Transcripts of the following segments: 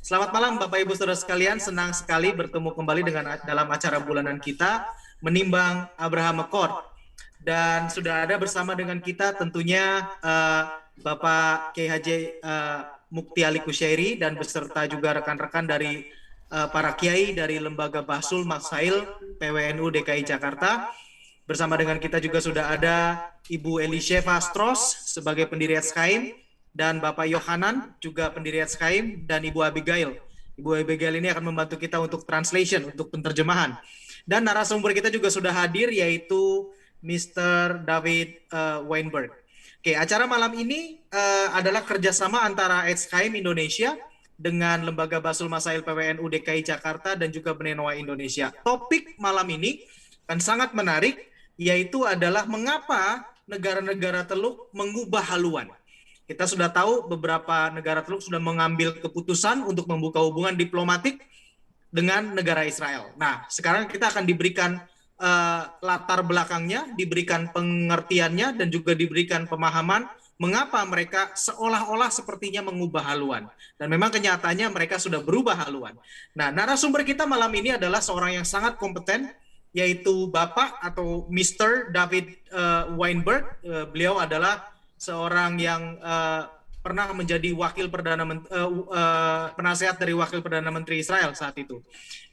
Selamat malam Bapak Ibu Saudara sekalian, senang sekali bertemu kembali dalam acara bulanan kita Menimbang Abraham Accord. Dan sudah ada bersama dengan kita tentunya Bapak Kiai Haji Mukti Ali Kusyairi dan beserta juga rekan-rekan dari para kiai dari Lembaga Bahsul Masail PWNU DKI Jakarta. Bersama dengan kita juga sudah ada Ibu Elisheva Stross sebagai pendiri Eits Chaim, dan Bapak Yohanan juga pendiri Eits Chaim, dan Ibu Abigail. Ibu Abigail ini akan membantu kita untuk translation, untuk penerjemahan. Dan narasumber kita juga sudah hadir, yaitu Mr. David Weinberg. Oke, acara malam ini adalah kerjasama antara Eits Chaim Indonesia dengan Lembaga Bahsul Masail PWNU DKI Jakarta dan juga Benenoa Indonesia. Topik malam ini kan sangat menarik, yaitu adalah mengapa negara-negara Teluk mengubah haluan. Kita sudah tahu beberapa negara Teluk sudah mengambil keputusan untuk membuka hubungan diplomatik dengan negara Israel. Nah, sekarang kita akan diberikan latar belakangnya, diberikan pengertiannya, dan juga diberikan pemahaman mengapa mereka seolah-olah sepertinya mengubah haluan. Dan memang kenyataannya mereka sudah berubah haluan. Nah, narasumber kita malam ini adalah seorang yang sangat kompeten, yaitu Bapak atau Mr. David Weinberg. Beliau adalah seorang yang pernah menjadi penasehat dari Wakil Perdana Menteri Israel saat itu.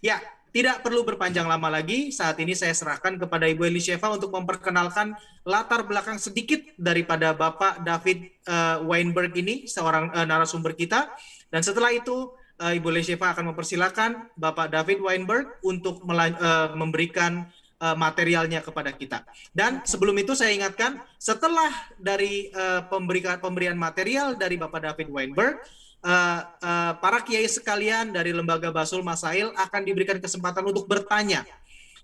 Ya, tidak perlu berpanjang lama lagi, saat ini saya serahkan kepada Ibu Elisheva untuk memperkenalkan latar belakang sedikit daripada Bapak David Weinberg ini, seorang narasumber kita. Dan setelah itu, Ibu Elisheva akan mempersilakan Bapak David Weinberg untuk memberikan materialnya kepada kita. Dan sebelum itu saya ingatkan, setelah dari pemberian material dari Bapak David Weinberg, para kiai sekalian dari Lembaga Bahsul Masail akan diberikan kesempatan untuk bertanya.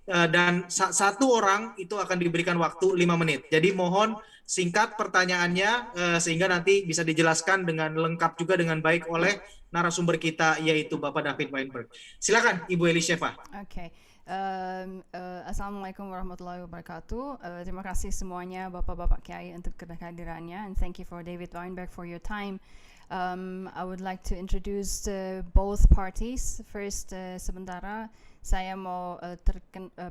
Dan satu orang itu akan diberikan waktu 5 menit. Jadi mohon singkat pertanyaannya sehingga nanti bisa dijelaskan dengan lengkap juga dengan baik oleh narasumber kita, yaitu Bapak David Weinberg. Silakan Ibu Elisheva. Oke. Assalamualaikum warahmatullahi wabarakatuh. Terima kasih semuanya Bapak-Bapak Kiai untuk kehadirannya, and thank you for David Weinberg for your time. I would like to introduce both parties. First, sementara saya mau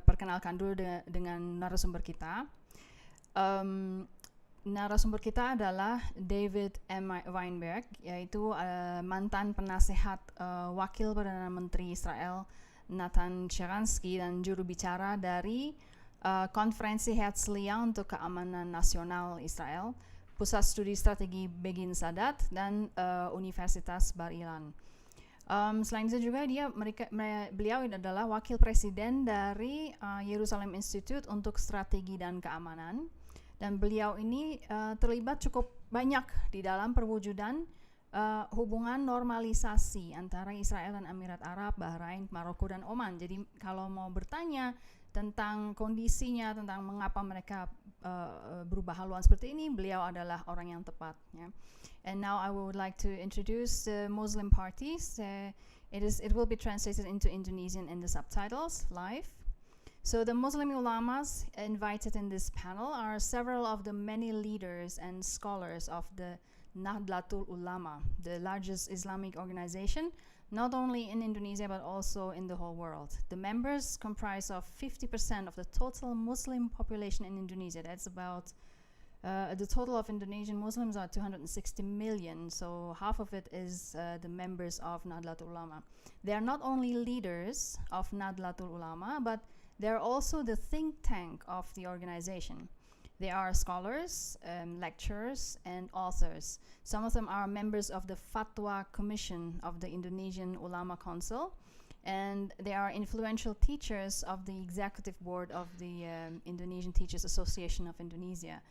perkenalkan dulu dengan narasumber kita. Narasumber kita adalah David M. Weinberg, yaitu mantan penasehat Wakil Perdana Menteri Israel Nathan Sharansky dan juru bicara dari Konferensi Herzliya untuk Keamanan Nasional Israel, Pusat Studi Strategi Begin-Sadat, dan Universitas Bar Ilan. Selain itu juga beliau adalah Wakil Presiden dari Yerusalem Institute untuk Strategi dan Keamanan, dan beliau ini terlibat cukup banyak di dalam perwujudan hubungan normalisasi antara Israel dan Emirat Arab, Bahrain, Maroko, dan Oman. Jadi kalau mau bertanya tentang kondisinya, tentang mengapa mereka berubah haluan seperti ini, beliau adalah orang yang tepat. Ya. And now I would like to introduce the Muslim parties. It will be translated into Indonesian in the subtitles live. So the Muslim ulamas invited in this panel are several of the many leaders and scholars of the Nahdlatul Ulama, the largest Islamic organization, not only in Indonesia but also in the whole world. The members comprise of 50% of the total Muslim population in Indonesia. That's about the total of Indonesian Muslims are 260 million, so half of it is the members of Nahdlatul Ulama. They are not only leaders of Nahdlatul Ulama, but they're also the think tank of the organization. They are scholars, lecturers, and authors. Some of them are members of the Fatwa Commission of the Indonesian Ulama Council, and they are influential teachers of the executive board of the Indonesian Teachers Association of Indonesia,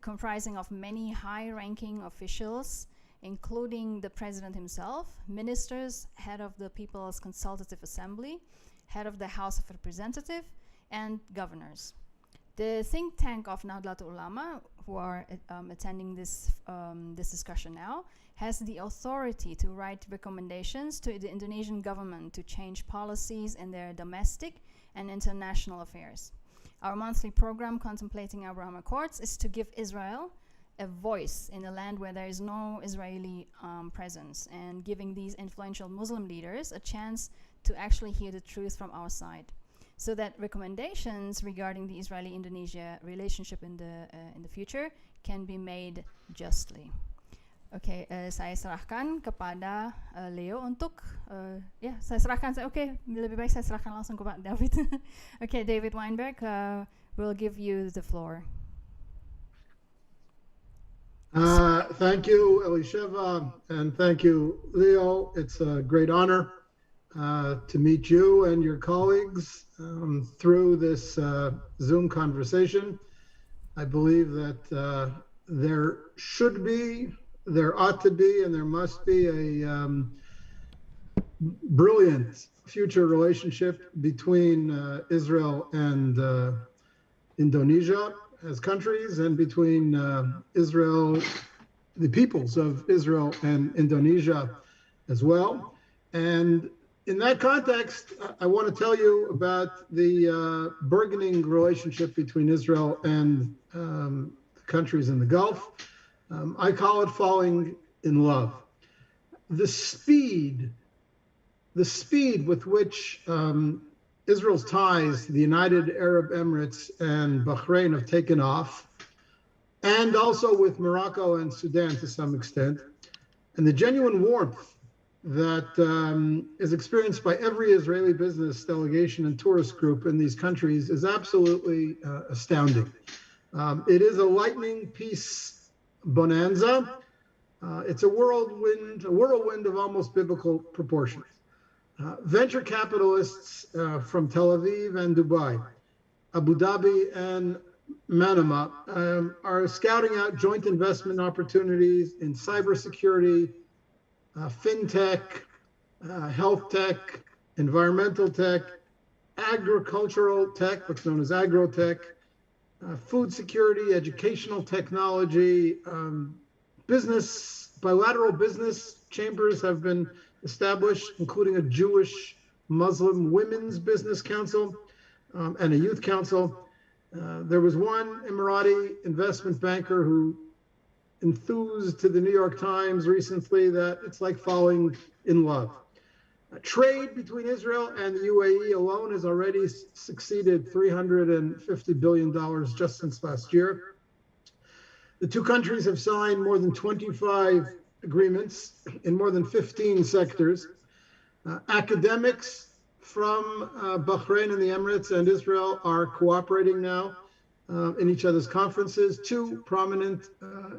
comprising of many high-ranking officials, including the president himself, ministers, head of the People's Consultative Assembly, head of the House of Representatives, and governors. The think tank of Nahdlatul Ulama, who are attending this discussion now, has the authority to write recommendations to the Indonesian government to change policies in their domestic and international affairs. Our monthly program contemplating Abraham Accords is to give Israel a voice in a land where there is no Israeli presence, and giving these influential Muslim leaders a chance to actually hear the truth from our side, so that recommendations regarding the Israeli-Indonesia relationship in the future can be made justly. Oke, saya serahkan kepada Leo untuk saya serahkan. Lebih baik saya serahkan langsung kepada David. Okay, David Weinberg will give you the floor. Thank you, Elisheva, and thank you, Leo. It's a great honor to meet you and your colleagues through this Zoom conversation. I believe that there should be, there ought to be, and there must be a brilliant future relationship between Israel and Indonesia as countries, and between Israel, the peoples of Israel and Indonesia as well. And in that context, I want to tell you about the burgeoning relationship between Israel and countries in the Gulf. I call it falling in love. The speed with which Israel's ties to the United Arab Emirates and Bahrain have taken off, and also with Morocco and Sudan to some extent, and the genuine warmth that is experienced by every Israeli business delegation and tourist group in these countries is absolutely astounding. It is a lightning peace bonanza. It's a whirlwind of almost biblical proportions. Venture capitalists from Tel Aviv and Dubai, Abu Dhabi and Manama are scouting out joint investment opportunities in cybersecurity, fintech, health tech, environmental tech, agricultural tech, what's known as agrotech, food security, educational technology, bilateral business chambers have been established, including a Jewish Muslim Women's Business Council and a Youth Council. There was one Emirati investment banker who enthused to the New York Times recently that it's like falling in love. Trade between Israel and the UAE alone has already succeeded $350 billion just since last year. The two countries have signed more than 25 agreements in more than 15 sectors. Academics from Bahrain and the Emirates and Israel are cooperating now in each other's conferences. Two prominent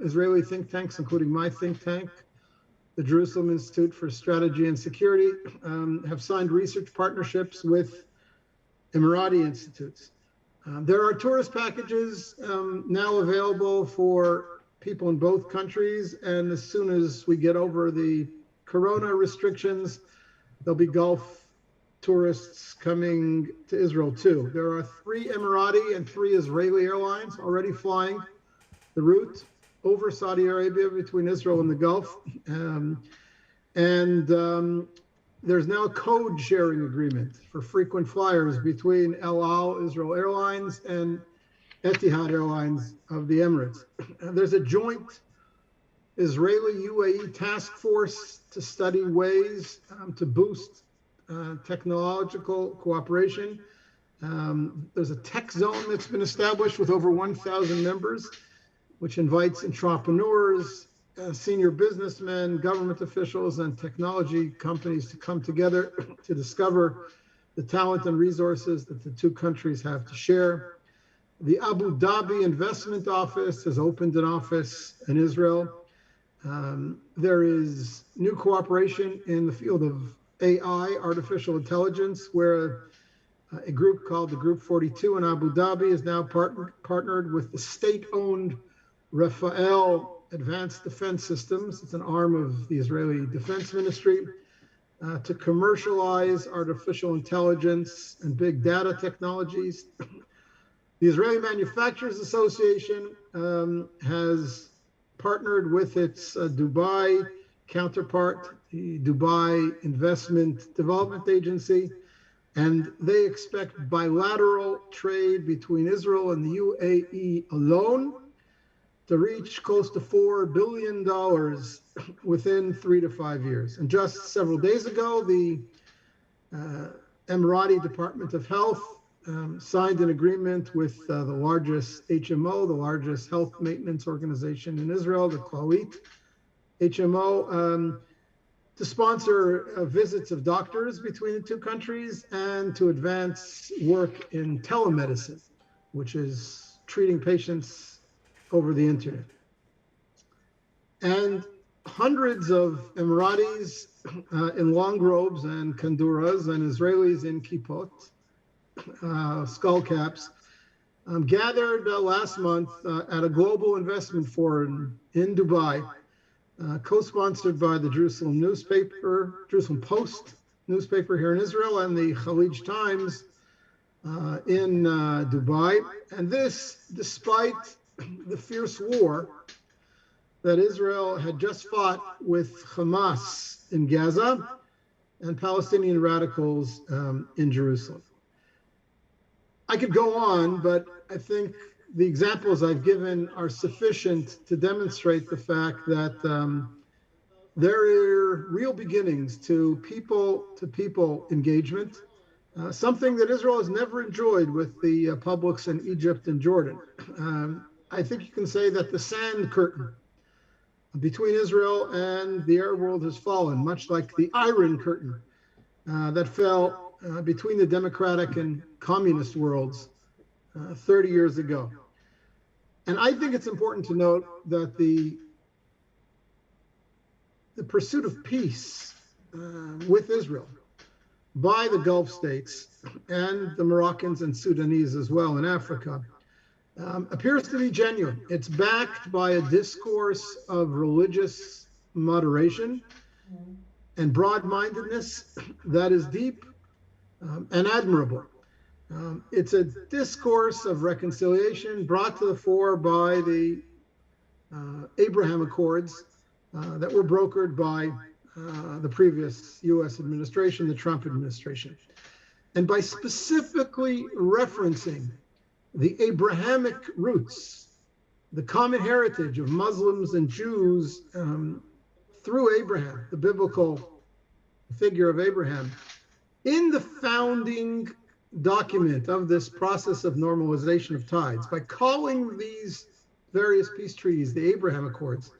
Israeli think tanks, including my think tank, the Jerusalem Institute for Strategy and Security, have signed research partnerships with Emirati institutes. There are tourist packages now available for people in both countries, and as soon as we get over the corona restrictions, there'll be Gulf tourists coming to Israel too. There are 3 Emirati and 3 Israeli airlines already flying the route over Saudi Arabia between Israel and the Gulf. There's now a code sharing agreement for frequent flyers between El Al Israel Airlines and Etihad Airlines of the Emirates. There's a joint Israeli-UAE task force to study ways to boost technological cooperation. There's a tech zone that's been established with over 1,000 members, which invites entrepreneurs, senior businessmen, government officials, and technology companies to come together to discover the talent and resources that the two countries have to share. The Abu Dhabi Investment Office has opened an office in Israel. There is new cooperation in the field of AI, artificial intelligence, where a group called the Group 42 in Abu Dhabi is now partnered with the state-owned Rafael Advanced Defense Systems. It's an arm of the Israeli Defense Ministry to commercialize artificial intelligence and big data technologies. The Israeli Manufacturers Association has partnered with its Dubai counterpart, the Dubai Investment Development Agency, and they expect bilateral trade between Israel and the UAE alone to reach close to $4 billion within 3 to 5 years. And just several days ago, the Emirati Department of Health signed an agreement with the largest HMO, the largest health maintenance organization in Israel, the Clalit HMO, to sponsor visits of doctors between the two countries and to advance work in telemedicine, which is treating patients over the internet. And hundreds of Emiratis in long robes and kanduras and Israelis in kippot, skull caps, gathered last month at a global investment forum in Dubai, co-sponsored by the Jerusalem Post newspaper here in Israel and the Eits Times in Dubai. And this, despite the fierce war that Israel had just fought with Hamas in Gaza and Palestinian radicals in Jerusalem. I could go on, but I think the examples I've given are sufficient to demonstrate the fact that there are real beginnings to people-to-people engagement, something that Israel has never enjoyed with the publics in Egypt and Jordan. I think you can say that the sand curtain between Israel and the Arab world has fallen, much like the Iron Curtain that fell between the democratic and communist worlds 30 years ago. And I think it's important to note that the pursuit of peace with Israel by the Gulf states and the Moroccans and Sudanese as well in Africa appears to be genuine. It's backed by a discourse of religious moderation and broad-mindedness that is deep and admirable. It's a discourse of reconciliation brought to the fore by the Abraham Accords that were brokered by the previous US administration, the Trump administration. And by specifically referencing the Abrahamic roots, the common heritage of Muslims and Jews through Abraham, the biblical figure of Abraham, in the founding document of this process of normalization of tides, by calling these various peace treaties the Abraham Accords,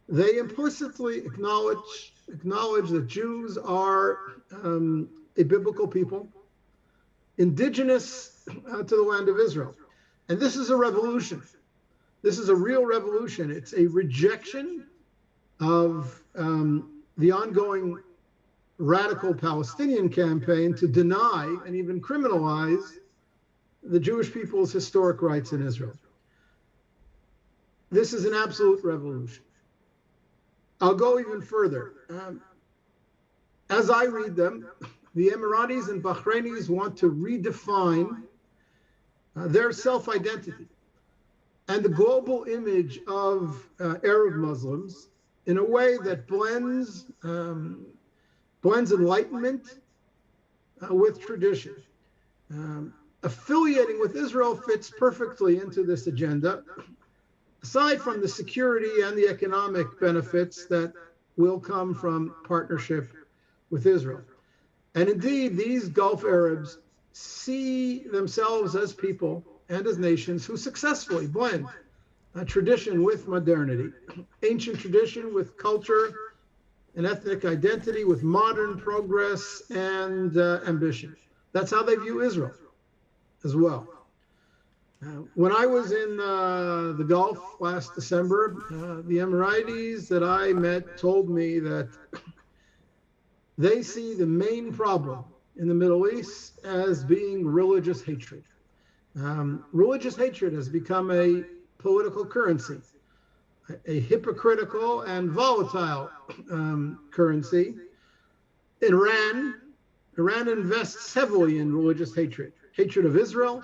they implicitly acknowledge that Jews are a biblical people, indigenous to the land of Israel. And this is a revolution. This is a real revolution. It's a rejection of the ongoing radical Palestinian campaign to deny and even criminalize the Jewish people's historic rights in Israel. This is an absolute revolution. I'll go even further. As I read them, the Emiratis and Bahrainis want to redefine their self-identity and the global image of Arab Muslims in a way that blends enlightenment with tradition. Affiliating with Israel fits perfectly into this agenda, aside from the security and the economic benefits that will come from partnership with Israel. And indeed, these Gulf Arabs see themselves as people and as nations who successfully blend tradition with modernity, ancient tradition with culture and ethnic identity, with modern progress and ambition. That's how they view Israel as well. When I was in the Gulf last December, the Emiratis that I met told me that they see the main problem in the Middle East as being religious hatred. Religious hatred has become a political currency, a hypocritical and volatile currency. Iran invests heavily in religious hatred, hatred of Israel,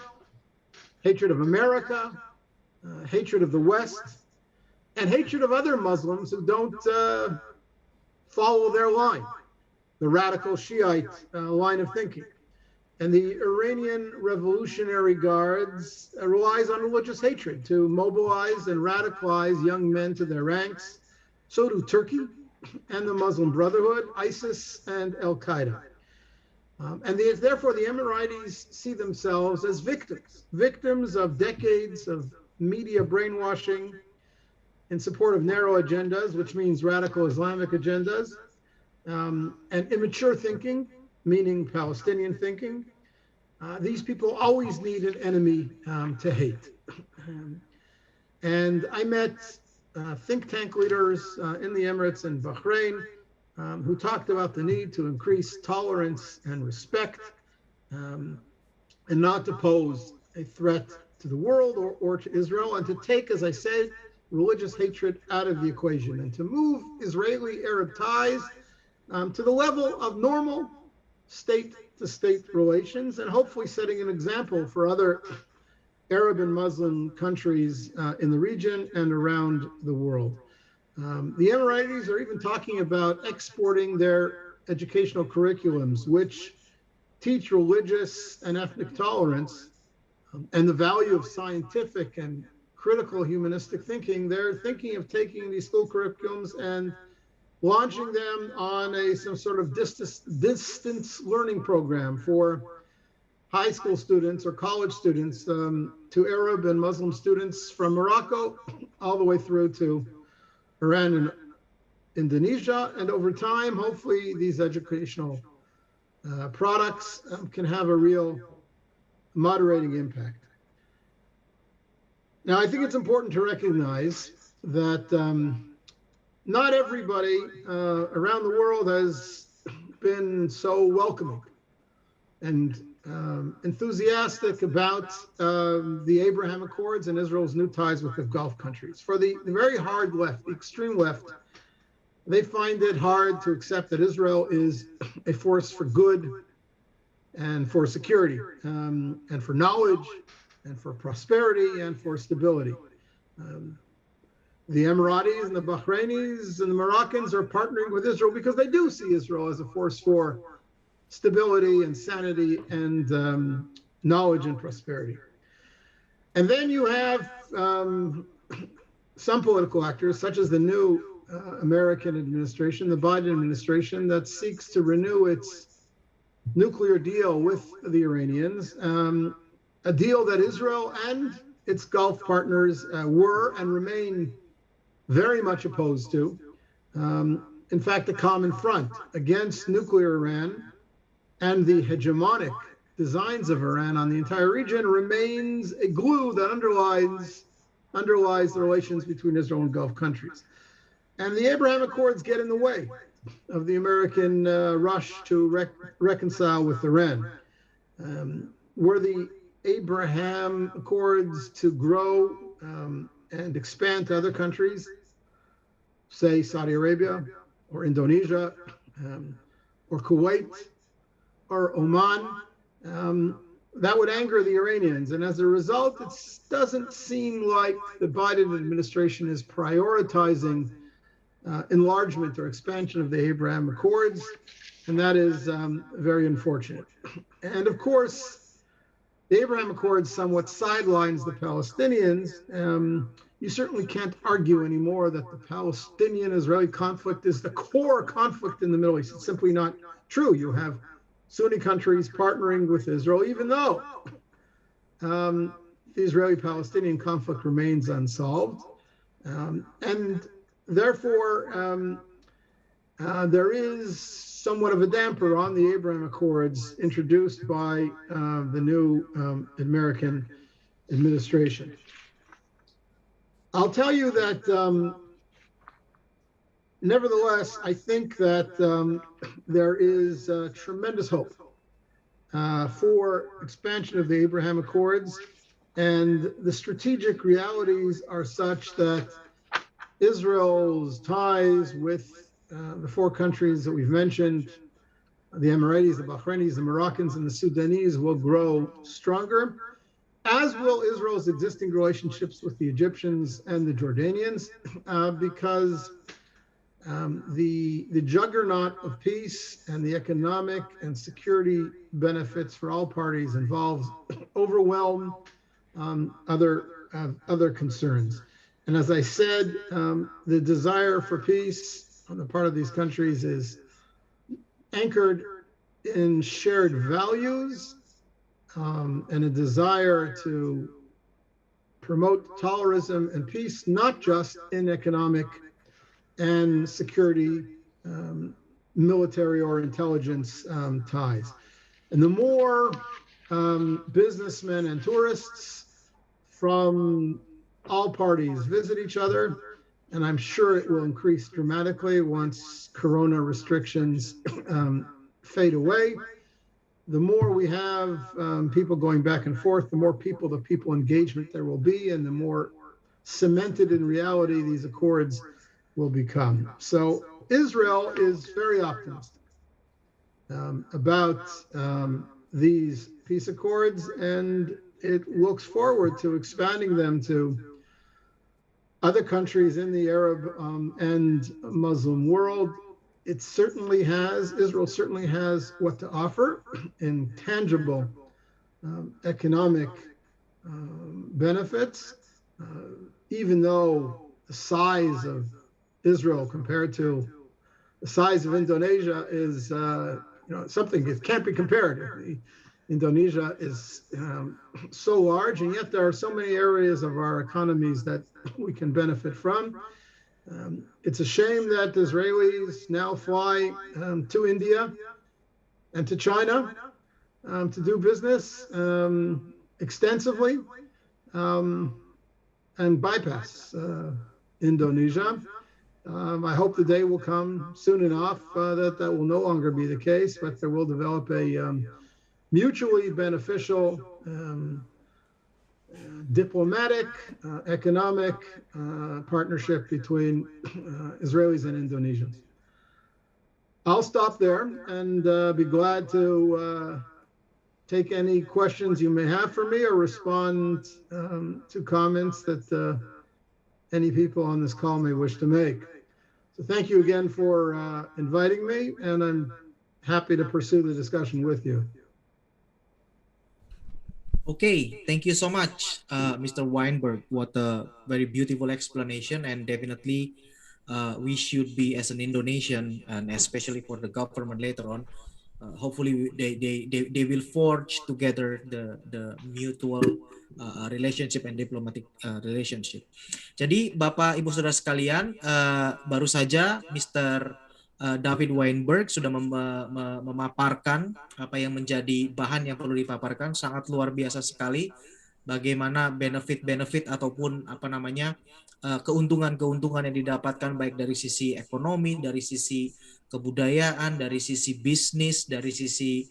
hatred of America, hatred of the West, and hatred of other Muslims who don't follow their line, the radical Shiite line of thinking. And the Iranian Revolutionary Guards relies on religious hatred to mobilize and radicalize young men to their ranks. So do Turkey and the Muslim Brotherhood, ISIS, and Al-Qaeda. Therefore, the Emiratis see themselves as victims of decades of media brainwashing in support of narrow agendas, which means radical Islamic agendas, and immature thinking, meaning Palestinian thinking. These people always need an enemy to hate. And I met think tank leaders in the Emirates and Bahrain who talked about the need to increase tolerance and respect and not to pose a threat to the world or to Israel, and to take, as I said, religious hatred out of the equation and to move Israeli-Arab ties to the level of normal state-to-state relations, and hopefully setting an example for other Arab and Muslim countries in the region and around the world. The Emiratis are even talking about exporting their educational curriculums, which teach religious and ethnic tolerance and the value of scientific and critical humanistic thinking. They're thinking of taking these school curriculums and launching them on some sort of distance learning program for high school students or college students, to Arab and Muslim students from Morocco all the way through to Iran and Indonesia. And over time, hopefully these educational products can have a real moderating impact. Now, I think it's important to recognize that not everybody around the world has been so welcoming and enthusiastic about the Abraham Accords and Israel's new ties with the Gulf countries. For the very hard left, the extreme left, they find it hard to accept that Israel is a force for good and for security and for knowledge and for prosperity and for stability. The Emiratis and the Bahrainis and the Moroccans are partnering with Israel because they do see Israel as a force for stability and sanity and knowledge and prosperity. And then you have some political actors, such as the new American administration, the Biden administration, that seeks to renew its nuclear deal with the Iranians, a deal that Israel and its Gulf partners were and remain very much opposed to. In fact, a common front against nuclear Iran and the hegemonic designs of Iran on the entire region remains a glue that underlies the relations between Israel and Gulf countries. And the Abraham Accords get in the way of the American rush to reconcile with Iran. Were the Abraham Accords to grow and expand to other countries, say Saudi Arabia or Indonesia or Kuwait or Oman, that would anger the Iranians. And as a result, it doesn't seem like the Biden administration is prioritizing enlargement or expansion of the Abraham Accords, and that is very unfortunate. And of course, the Abraham Accords somewhat sidelines the Palestinians. You certainly can't argue anymore that the Palestinian-Israeli conflict is the core conflict in the Middle East. It's simply not true. You have Sunni countries partnering with Israel, even though the Israeli-Palestinian conflict remains unsolved. And therefore, there is somewhat of a damper on the Abraham Accords introduced by the new American administration. I'll tell you that, nevertheless, I think that there is tremendous hope for expansion of the Abraham Accords, and the strategic realities are such that Israel's ties with the four countries that we've mentioned, the Emiratis, the Bahrainis, the Moroccans, and the Sudanese, will grow stronger, as will Israel's existing relationships with the Egyptians and the Jordanians, because the juggernaut of peace and the economic and security benefits for all parties involves overwhelm other concerns. And as I said, the desire for peace on the part of these countries is anchored in shared values and a desire to promote tolerism and peace, not just in economic and security, military or intelligence ties. And the more businessmen and tourists from all parties visit each other, and I'm sure it will increase dramatically once Corona restrictions fade away, the more we have people going back and forth, the more people-to-people engagement there will be, and the more cemented in reality these accords will become. So Israel is very optimistic about these peace accords, and it looks forward to expanding them to other countries in the Arab and Muslim world. Israel certainly has what to offer in tangible economic benefits, even though the size of Israel compared to the size of Indonesia is something that can't be compared. Indonesia is so large, and yet there are so many areas of our economies that we can benefit from. It's a shame that Israelis now fly to India and to China to do business extensively and bypass Indonesia. I hope the day will come soon enough that will no longer be the case, but there will develop a mutually beneficial diplomatic, economic partnership between Israelis and Indonesians. I'll stop there and be glad to take any questions you may have for me or respond to comments that any people on this call may wish to make. So thank you again for inviting me, and I'm happy to pursue the discussion with you. Okay, thank you so much, Mr. Weinberg. What a very beautiful explanation, and definitely we should be, as an Indonesian, and especially for the government later on, hopefully they will forge together the mutual relationship and diplomatic relationship. Jadi Bapak Ibu Saudara sekalian, baru saja Mr. David Weinberg sudah memaparkan apa yang menjadi bahan yang perlu dipaparkan. Sangat luar biasa sekali bagaimana benefit-benefit ataupun keuntungan-keuntungan yang didapatkan baik dari sisi ekonomi, dari sisi kebudayaan, dari sisi bisnis, dari sisi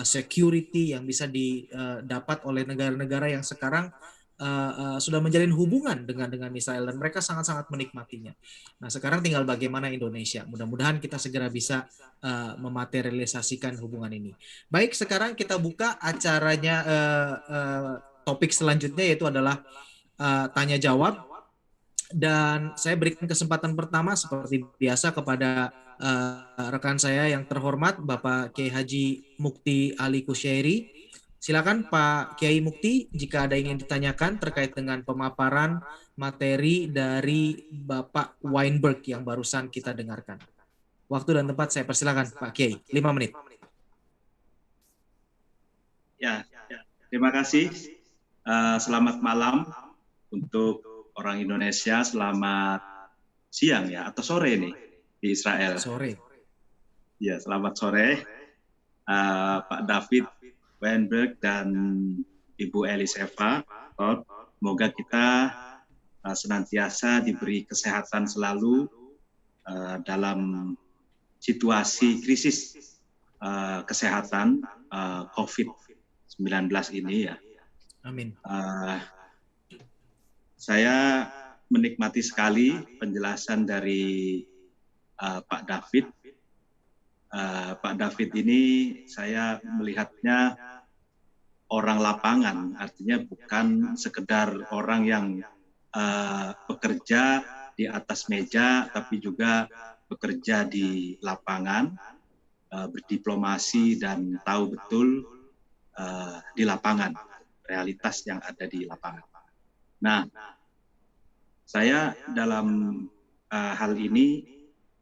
security yang bisa didapat oleh negara-negara yang sekarang sudah menjalin hubungan dengan Israel, dan mereka sangat-sangat menikmatinya. Nah, sekarang tinggal bagaimana Indonesia. Mudah-mudahan kita segera bisa mematerialisasikan hubungan ini. Baik, sekarang kita buka acaranya. Topik selanjutnya yaitu adalah tanya jawab, dan saya berikan kesempatan pertama seperti biasa kepada rekan saya yang terhormat Bapak Kiai Haji Mukti Ali Kusyairi. Silakan Pak Kiai Mukti, jika ada yang ingin ditanyakan terkait dengan pemaparan materi dari Bapak Weinberg yang barusan kita dengarkan. Waktu dan tempat saya persilakan Pak Kiai, 5 menit. Ya, terima kasih. Selamat malam untuk orang Indonesia, selamat siang ya, atau sore nih di Israel. Sore. Ya, selamat sore Pak David Weinberg dan Ibu Elisheva. Semoga kita senantiasa diberi kesehatan selalu dalam situasi krisis kesehatan COVID-19 ini ya. Amin. Saya menikmati sekali penjelasan dari Pak David. Pak David ini saya melihatnya orang lapangan, artinya bukan sekedar orang yang bekerja di atas meja, tapi juga bekerja di lapangan, berdiplomasi dan tahu betul di lapangan, realitas yang ada di lapangan. Nah, saya dalam hal ini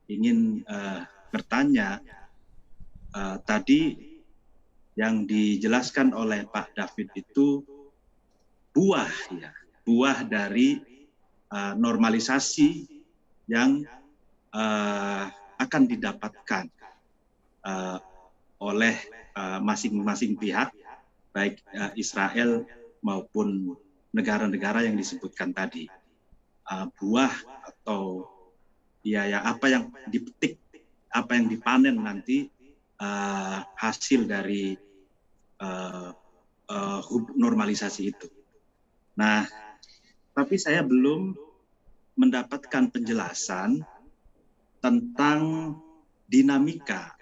ingin bertanya, tadi yang dijelaskan oleh Pak David itu buah dari normalisasi yang akan didapatkan oleh masing-masing pihak, baik Israel maupun negara-negara yang disebutkan tadi. Buah atau ya apa yang dipetik, apa yang dipanen nanti hasil dari normalisasi itu. Nah, tapi saya belum mendapatkan penjelasan tentang dinamika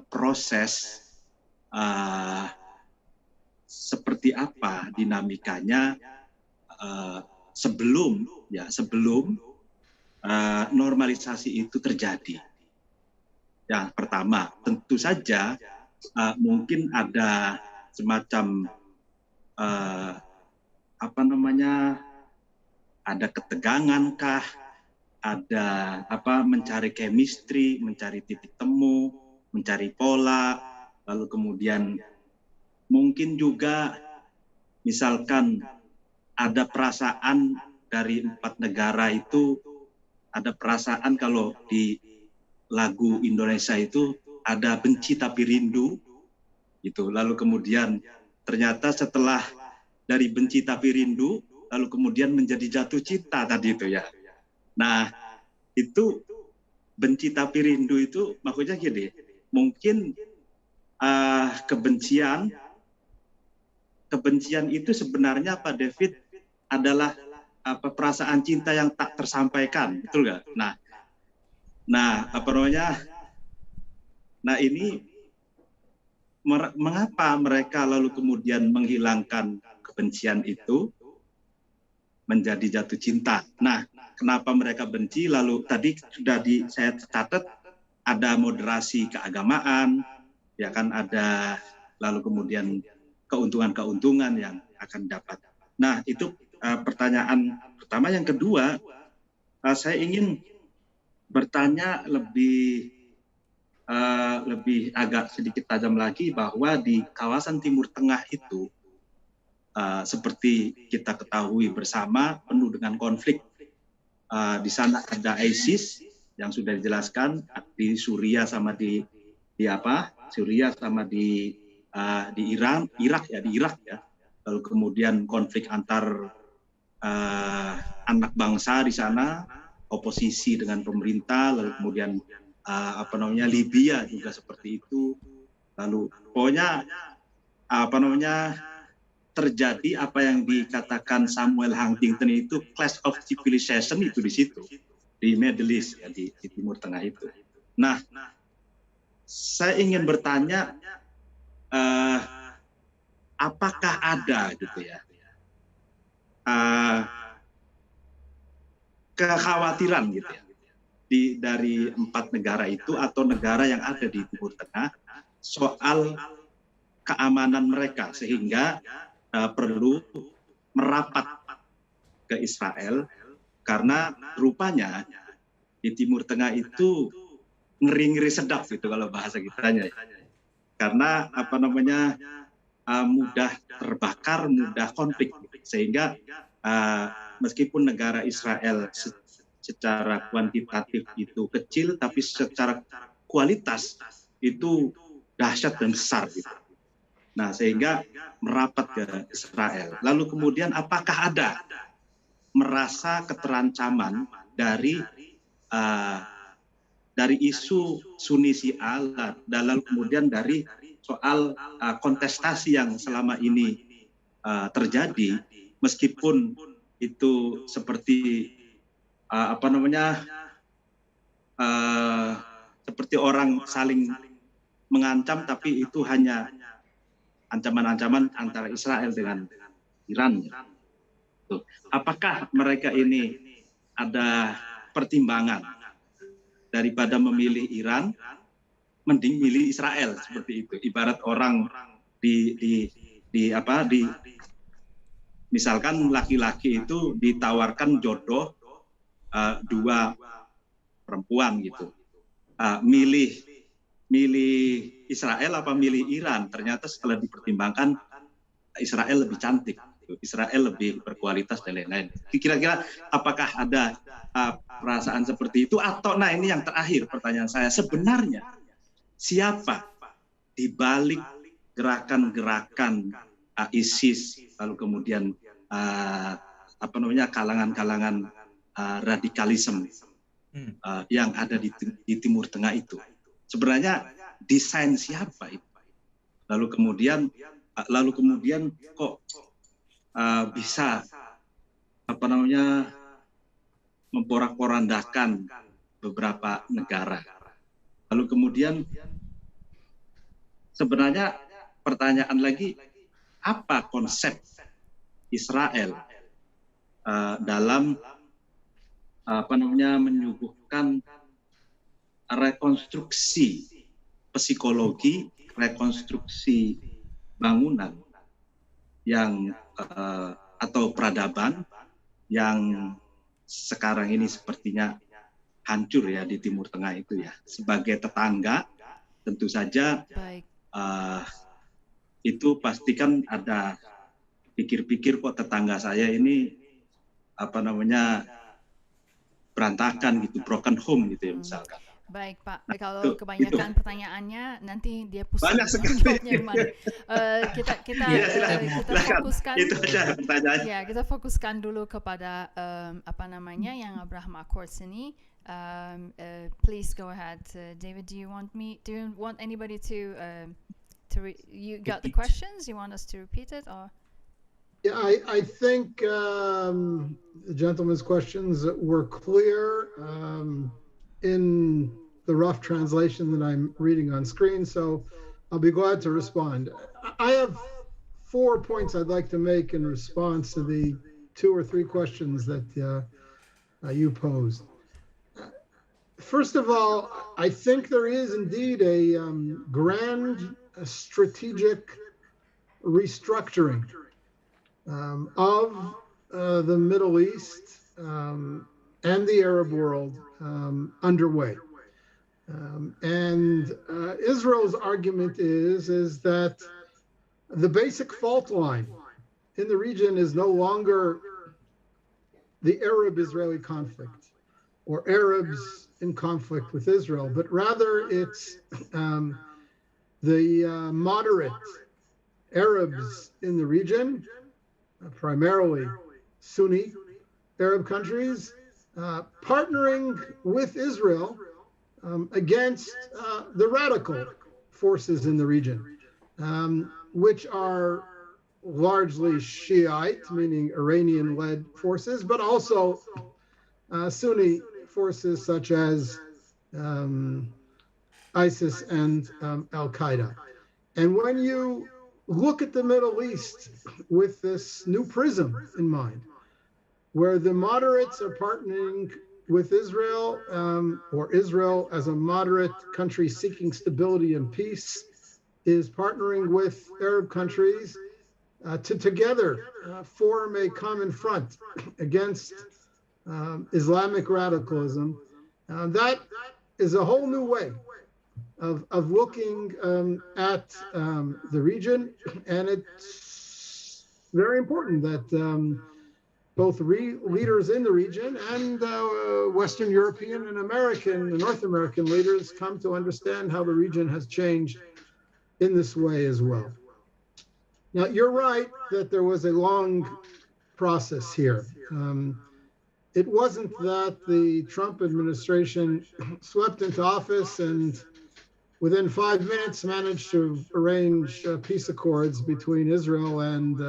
proses seperti apa dinamikanya sebelum normalisasi itu terjadi. Yang pertama, tentu saja mungkin ada semacam ada ketegangan kah, ada mencari chemistry, mencari titik temu, mencari pola, lalu kemudian mungkin juga misalkan ada perasaan dari 4 negara itu, ada perasaan kalau di lagu Indonesia itu ada benci tapi rindu, gitu. Lalu kemudian ternyata setelah dari benci tapi rindu, lalu kemudian menjadi jatuh cinta tadi itu ya. Nah, itu benci tapi rindu itu maksudnya gini, mungkin kebencian itu sebenarnya Pak David adalah perasaan cinta yang tak tersampaikan, betul nggak? Nah ini mengapa mereka lalu kemudian menghilangkan kebencian itu menjadi jatuh cinta? Nah, kenapa mereka benci? Lalu tadi sudah saya catat ada moderasi keagamaan, ya kan, ada lalu kemudian keuntungan-keuntungan yang akan dapat. Nah, itu pertanyaan pertama. Yang kedua, saya ingin bertanya lebih agak sedikit tajam lagi bahwa di kawasan Timur Tengah itu seperti kita ketahui bersama penuh dengan konflik. Di sana ada ISIS yang sudah dijelaskan, di Suriah sama di Suriah sama di Irak ya. Lalu kemudian konflik antar anak bangsa di sana, oposisi dengan pemerintah, lalu kemudian Libya juga seperti itu. Lalu pokoknya terjadi apa yang dikatakan Samuel Huntington itu clash of civilization itu di situ, di Middle East ya, di Timur Tengah itu. Nah, saya ingin bertanya, apakah ada gitu ya kekhawatiran gitu ya dari 4 negara itu atau negara yang ada di Timur Tengah soal keamanan mereka, sehingga perlu merapat ke Israel, karena rupanya di Timur Tengah itu ngeri-ngeri sedap gitu kalau bahasa kitanya, karena mudah terbakar, mudah konflik, sehingga meskipun negara Israel secara kuantitatif itu kecil, tapi secara kualitas itu dahsyat dan besar gitu. Nah, sehingga merapat ke Israel. Lalu kemudian apakah ada merasa keterancaman dari isu Sunni Syiah, dan lalu kemudian dari soal kontestasi yang selama ini terjadi, meskipun itu seperti seperti orang saling mengancam, tapi itu hanya ancaman-ancaman antara Israel dengan Iran. Apakah mereka ini ada pertimbangan daripada memilih Iran, mending milih Israel, seperti itu. Ibarat orang misalkan laki-laki itu ditawarkan jodoh dua perempuan gitu, milih Israel apa milih Iran? Ternyata setelah dipertimbangkan Israel lebih cantik, Israel lebih berkualitas dan lain-lain. Kira-kira apakah ada perasaan seperti itu? Atau nah ini yang terakhir pertanyaan saya, sebenarnya siapa di balik gerakan-gerakan ISIS, lalu kemudian kalangan-kalangan radikalisme yang ada di Timur Tengah itu? Sebenarnya desain siapa itu? Lalu kemudian kok bisa memporak-porandakan beberapa negara. Lalu kemudian sebenarnya pertanyaan lagi, apa konsep Israel dalam menyuguhkan rekonstruksi psikologi, rekonstruksi bangunan yang atau peradaban yang sekarang ini sepertinya hancur ya di Timur Tengah itu ya. Sebagai tetangga tentu saja itu pastikan ada pikir-pikir kok tetangga saya ini berantakan gitu, broken home gitu ya misalkan. Baik Pak, kalau kebanyakan pertanyaannya nanti dia pusing. Banyak sekali. Kita fokuskan. Itu aja pertanyaannya. Ya, kita fokuskan dulu kepada yang Abraham Accords ini. Please go ahead, David. Do you want anybody to you got the questions? You want us to repeat it or? Yeah, I think the gentleman's questions were clear in the rough translation that I'm reading on screen, so I'll be glad to respond. I have 4 points I'd like to make in response to the 2 or 3 questions that you posed. First of all, I think there is indeed a grand strategic restructuring of the Middle East and the Arab world underway. And Israel's argument is that the basic fault line in the region is no longer the Arab-Israeli conflict or Arabs in conflict with Israel, but rather it's the moderate Arabs in the region, primarily Sunni Arab countries, partnering with Israel against the radical forces in the region, which are largely Shiite, meaning Iranian-led forces, but also Sunni forces such as ISIS and Al-Qaeda. And when you look at the Middle East with this new prism in mind, where the moderates are partnering with Israel, or Israel as a moderate country seeking stability and peace is partnering with Arab countries to together form a common front against Islamic radicalism. That is a whole new way of looking at the region, and it's very important that both leaders in the region and Western European and North American leaders come to understand how the region has changed in this way as well. Now, you're right that there was a long process here. It wasn't that the Trump administration swept into office and within 5 minutes managed to arrange peace accords between Israel and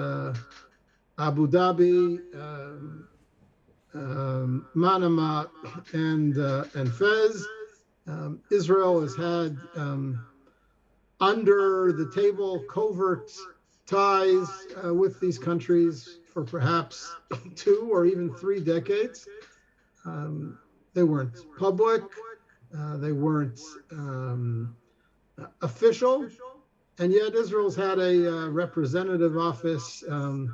Abu Dhabi, Manama, and Fez. Israel has had under the table covert ties with these countries for perhaps 2 or even 3 decades. They weren't public, They weren't official, and yet Israel's had a representative office in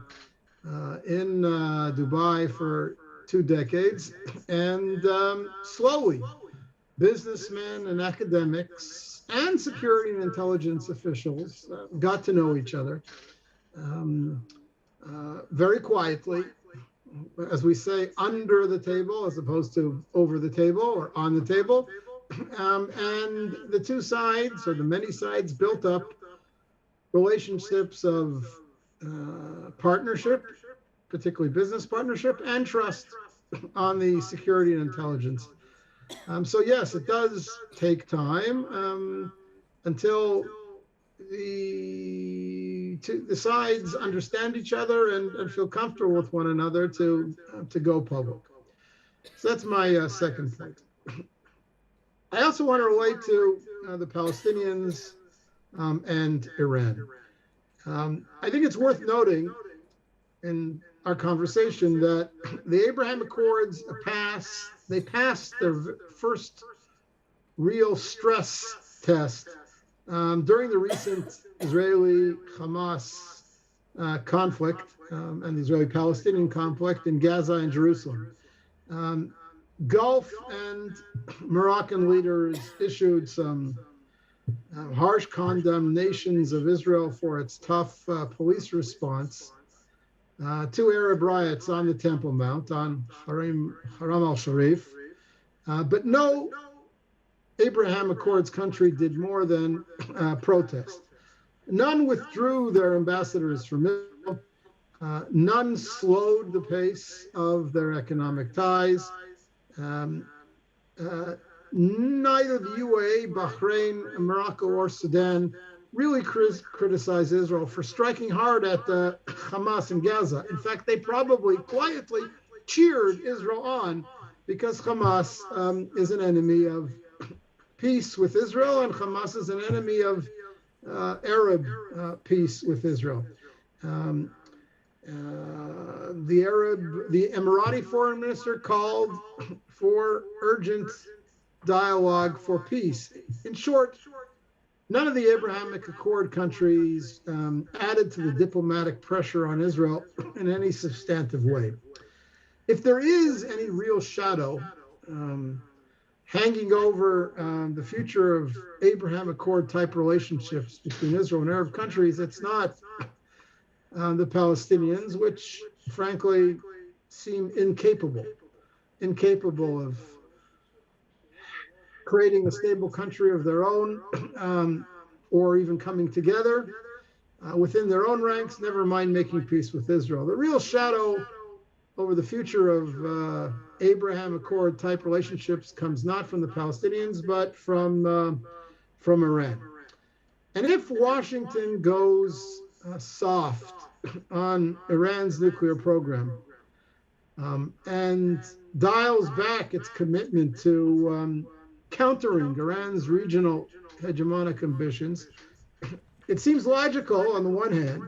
Dubai for 2 decades, and slowly businessmen and academics and security and intelligence officials got to know each other very quietly, as we say, under the table as opposed to over the table or on the table. And the two sides, or the many sides, built up relationships of partnership, particularly business partnership, and trust on the security and intelligence. So yes, it does take time until the sides understand each other and feel comfortable with one another to go public. So that's my second point. I also want to relate to the Palestinians and Iran. I think it's worth noting in our conversation that the Abraham Accords passed their first real stress test during the recent Israeli-Hamas conflict and the Israeli-Palestinian conflict in Gaza and Jerusalem. Gulf and Moroccan leaders issued some harsh condemnations of Israel for its tough police response to Arab riots on the Temple Mount, on Haram al-Sharif. But no Abraham Accords country did more than protest. None withdrew their ambassadors from Israel. None slowed the pace of their economic ties. Neither the UAE, Bahrain, Morocco, or Sudan really criticized Israel for striking hard at Hamas in Gaza. In fact, they probably quietly cheered Israel on because Hamas is an enemy of peace with Israel, and Hamas is an enemy of Arab peace with Israel. The Emirati foreign minister called for urgent dialogue for peace. In short, none of the Abrahamic Accord countries added to the diplomatic pressure on Israel in any substantive way. If there is any real shadow hanging over the future of Abraham Accord type relationships between Israel and Arab countries, it's not the Palestinians, which frankly seem incapable of creating a stable country of their own, or even coming together within their own ranks, never mind making peace with Israel. The real shadow over the future of Abraham Accord type relationships comes not from the Palestinians, but from Iran. And if Washington goes soft on Iran's nuclear program and dials back its commitment to countering Iran's regional hegemonic ambitions, it seems logical on the one hand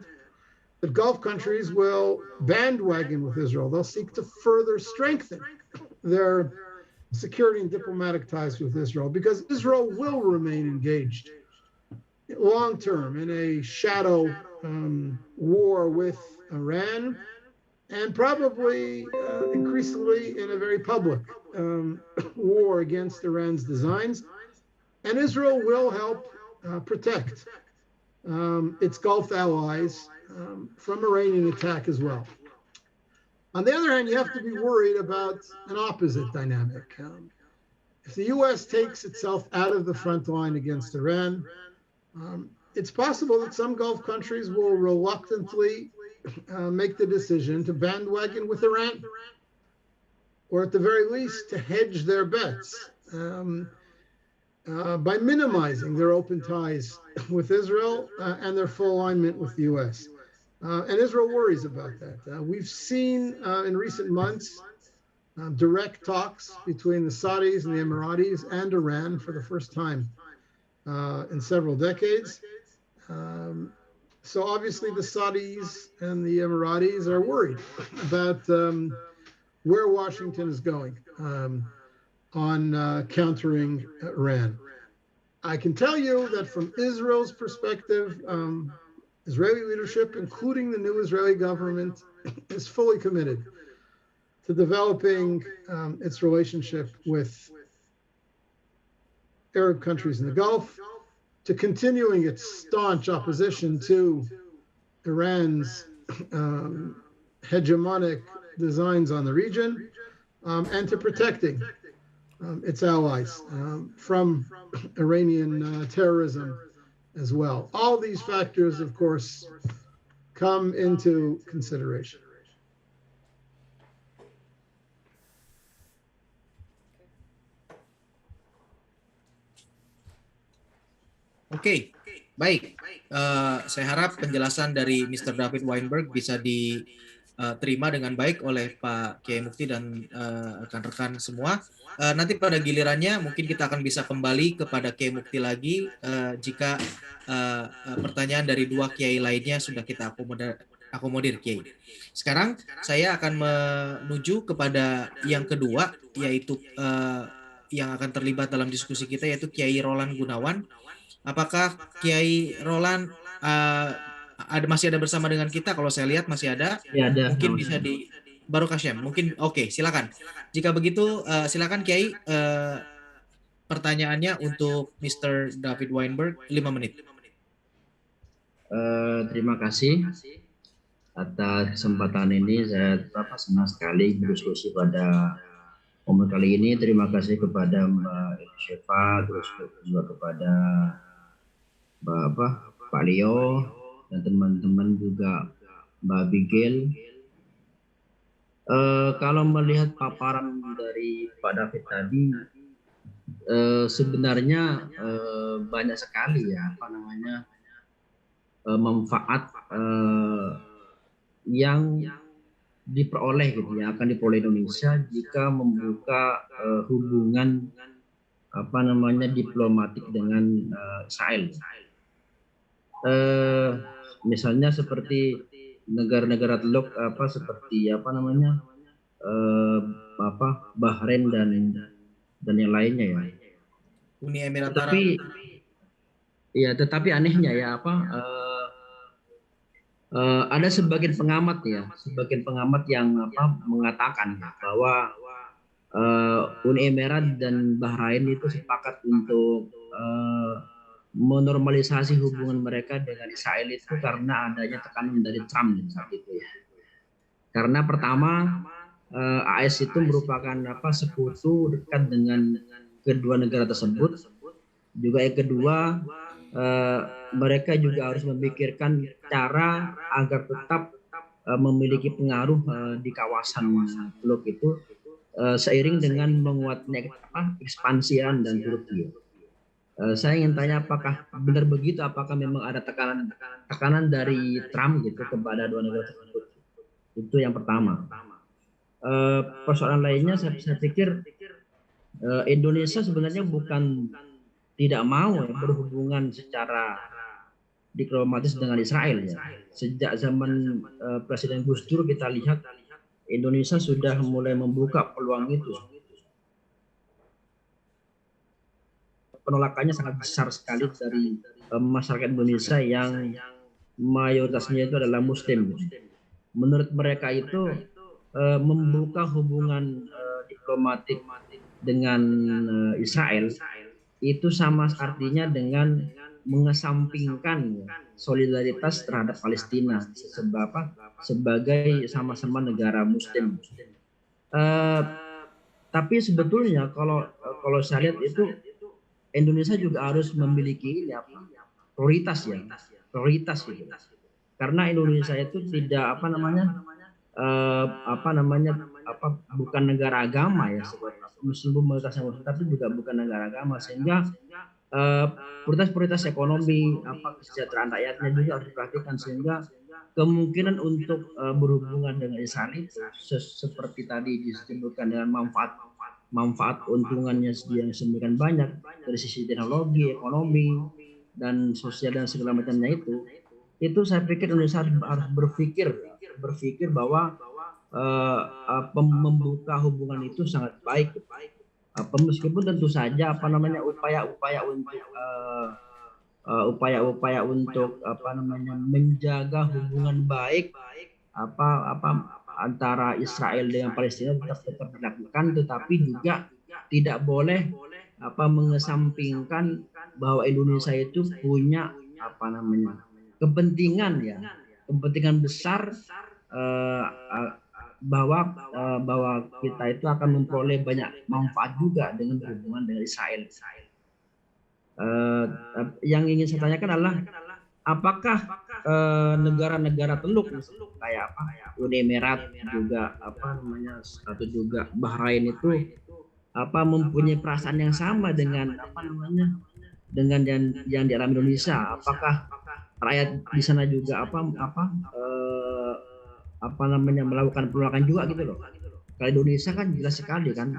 that Gulf countries will bandwagon with Israel. They'll seek to further strengthen their security and diplomatic ties with Israel, because Israel will remain engaged long term in a shadow war with Iran, and probably increasingly in a very public war against Iran's designs. And Israel will help protect its Gulf allies from Iranian attack as well. On the other hand, you have to be worried about an opposite dynamic. If the US takes itself out of the front line against Iran, it's possible that some Gulf countries will reluctantly make the decision to bandwagon with Iran, or at the very least to hedge their bets by minimizing their open ties with Israel and their full alignment with the US. And Israel worries about that. We've seen in recent months direct talks between the Saudis and the Emiratis and Iran for the first time in several decades. So obviously the Saudis and the Emiratis are worried about where Washington is going on countering Iran. I can tell you that from Israel's perspective, Israeli leadership, including the new Israeli government, is fully committed to developing its relationship with Arab countries in the Gulf, to continuing its staunch opposition to Iran's hegemonic designs on the region, and to protecting its allies from Iranian terrorism as well. All these factors, of course, come into consideration. Oke, baik. Saya harap penjelasan dari Mr. David Weinberg bisa diterima dengan baik oleh Pak Kiai Mufti dan rekan-rekan semua. Nanti pada gilirannya mungkin kita akan bisa kembali kepada Kiai Mufti lagi jika pertanyaan dari dua Kiai lainnya sudah kita akomodir Kiai. Sekarang saya akan menuju kepada yang kedua, yaitu yang akan terlibat dalam diskusi kita, yaitu Kiai Roland Gunawan. Apakah Kiai Roland masih ada bersama dengan kita? Kalau saya lihat masih ada. Ya, ada. Mungkin bisa di Baru Kasyam. Mungkin oke, silakan. Jika begitu silakan Kiai, pertanyaannya untuk Mr. David Weinberg 5 menit. Terima kasih atas kesempatan ini. Saya senang sekali berdiskusi pada momen kali ini. Terima kasih kepada Mbak Elisheva, terus juga kepada Pak Leo dan teman-teman juga Mbak Abigail. Kalau melihat paparan dari Pak David tadi, sebenarnya banyak sekali ya manfaat yang diperoleh gitu ya, akan diperoleh Indonesia jika membuka hubungan diplomatik dengan Israel. Misalnya seperti negara-negara Teluk seperti Bahrain dan yang lainnya ya. Uni Emirat Arab. Tetapi anehnya ya ada sebagian pengamat yang mengatakan bahwa Uni Emirat dan Bahrain itu sepakat untuk menormalisasi hubungan mereka dengan Israel itu karena adanya tekanan dari Trump saat itu ya. Karena pertama AS itu merupakan sekutu dekat dengan kedua negara tersebut. Juga yang kedua mereka juga harus memikirkan cara agar tetap memiliki pengaruh di kawasan Teluk itu seiring dengan menguatnya ekspansian dan Turki. Saya ingin tanya apakah benar begitu, apakah memang ada tekanan dari Trump gitu kepada dua negara tersebut. Itu yang pertama. Persoalan lainnya saya pikir Indonesia sebenarnya bukan tidak mau berhubungan secara diplomatis dengan Israel ya. Sejak zaman Presiden Gus Dur kita lihat Indonesia sudah mulai membuka peluang itu. Penolakannya sangat besar sekali dari masyarakat Indonesia yang mayoritasnya itu adalah Muslim. Menurut mereka itu membuka hubungan diplomatik dengan Israel itu sama artinya dengan mengesampingkan solidaritas terhadap Palestina sebagai sama-sama negara Muslim. Tapi sebetulnya kalau saya lihat itu Indonesia juga harus memiliki prioritas gitu. Karena Indonesia itu tidak bukan negara agama ya, meskipun mayoritasnya Muslim tapi juga bukan negara agama, sehingga prioritas ekonomi kesejahteraan rakyatnya juga harus diperhatikan, sehingga kemungkinan untuk berhubungan dengan Israel itu seperti tadi disebutkan dengan manfaat untungannya yang sedemikian banyak dari sisi teknologi, ekonomi, dan sosial dan segala macamnya itu saya pikir Indonesia harus berpikir bahwa membuka hubungan itu sangat baik. meskipun tentu saja upaya-upaya untuk menjaga hubungan baik antara Israel dengan Palestina tetap dilakukan, tetapi juga tidak boleh mengesampingkan bahwa Indonesia itu punya kepentingan besar bahwa kita itu akan memperoleh banyak manfaat juga dengan hubungan dengan Israel. Yang ingin saya tanyakan adalah apakah negara-negara Teluk kayak Uni Emirat juga atau juga Bahrain itu mempunyai perasaan yang sama dengan dengan yang dialami Indonesia? Apakah rakyat di sana juga melakukan penolakan juga gitu loh? Kalau Indonesia kan jelas sekali kan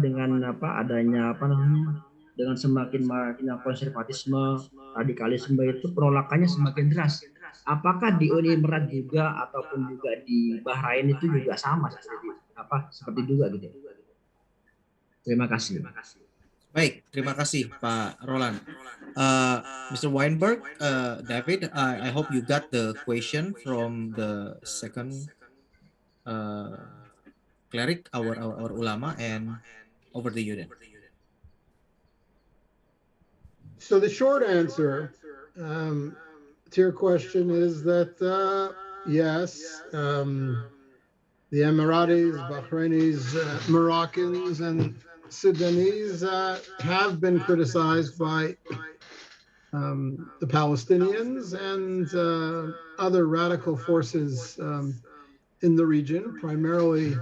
dengan adanya dengan semakin maraknya konservatisme, radikalisme itu penolakannya semakin deras. Apakah di Uni Emirat juga ataupun juga di Bahrain itu juga sama seperti juga gitu? Terima kasih. Baik, terima kasih Pak Roland. Mr. Weinberg, David, I hope you got the question from the second cleric, our ulama, and over to you then. So the short answer to your question is that yes, the Emiratis, Bahrainis, Moroccans, and Sudanese have been criticized by the Palestinians and other radical forces in the region, primarily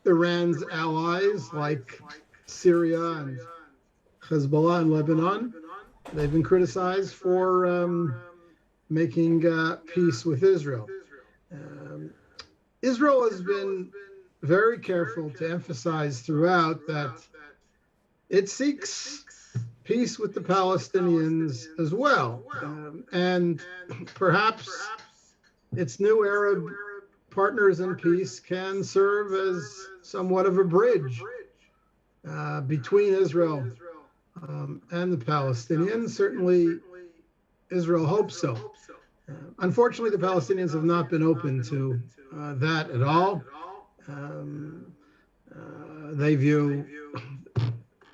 Iran's allies like Syria and Hezbollah in Lebanon. They've been criticized for making peace with Israel. Israel has been very careful to emphasize throughout that it seeks peace with the Palestinians as well. And perhaps its new Arab partners in peace can serve as somewhat of a bridge between Israel and the Palestinians. Certainly, Israel hopes so. Unfortunately, the Palestinians have not been open to that at all. They view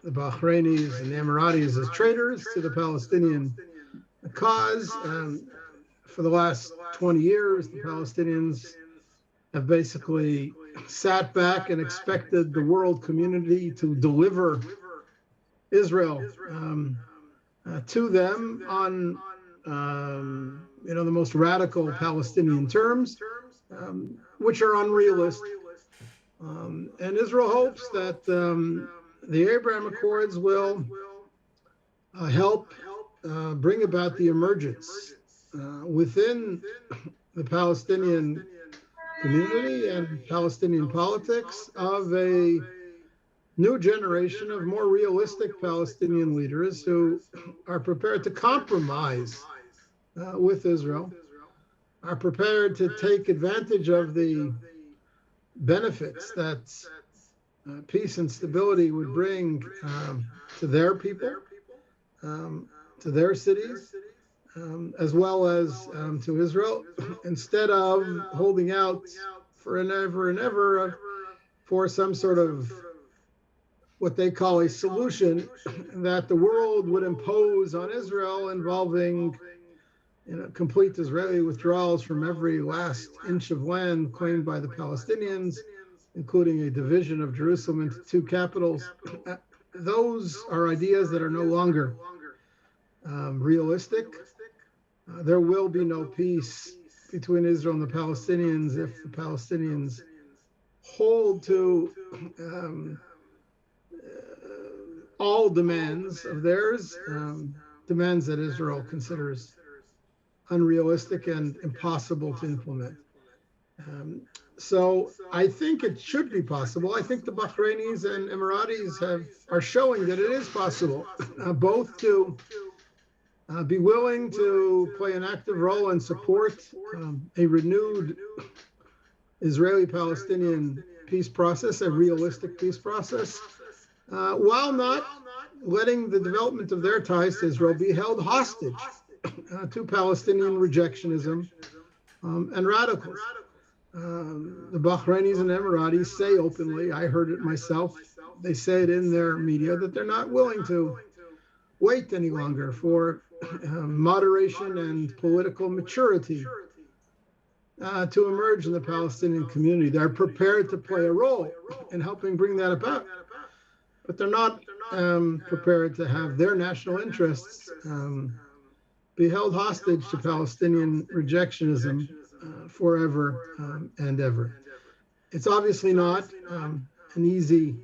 the Bahrainis and the Emiratis as traitors to the Palestinian cause. For the last 20 years, the Palestinians have basically sat back and expected the world community to deliver Israel to them on the most radical Palestinian terms, which are unrealistic. And Israel hopes that the Abraham Accords will help bring about the emergence within the Palestinian community and Palestinian politics of a new generation of more realistic Palestinian leaders who are prepared to compromise with Israel, are prepared to take advantage of the benefits that peace and stability would bring to their people, to their cities, as well as to Israel, instead of holding out forever and ever for some sort of what they call a solution that the world would impose on Israel, involving complete Israeli withdrawals from every last inch of land claimed by the Palestinians, including a division of Jerusalem into two capitals. Those are ideas that are no longer realistic. There will be no peace between Israel and the Palestinians if the Palestinians hold to all demands of theirs, demands that Israel considers unrealistic and impossible to implement. So I think it should be possible. I think the Bahrainis and Emiratis are showing that it is possible, both to be willing to play an active role and support a renewed Israeli-Palestinian peace process, a realistic peace process, while not letting the development of their ties to Israel be held hostage to Palestinian rejectionism and radicals. The Bahrainis and Emiratis say openly, I heard it myself, they say it in their media, that they're not willing to wait any longer for moderation and political maturity to emerge in the Palestinian community. They're prepared to play a role in helping bring that about, but they're not prepared to have their national interests be held hostage to Palestinian rejectionism forever and ever. It's obviously not an easy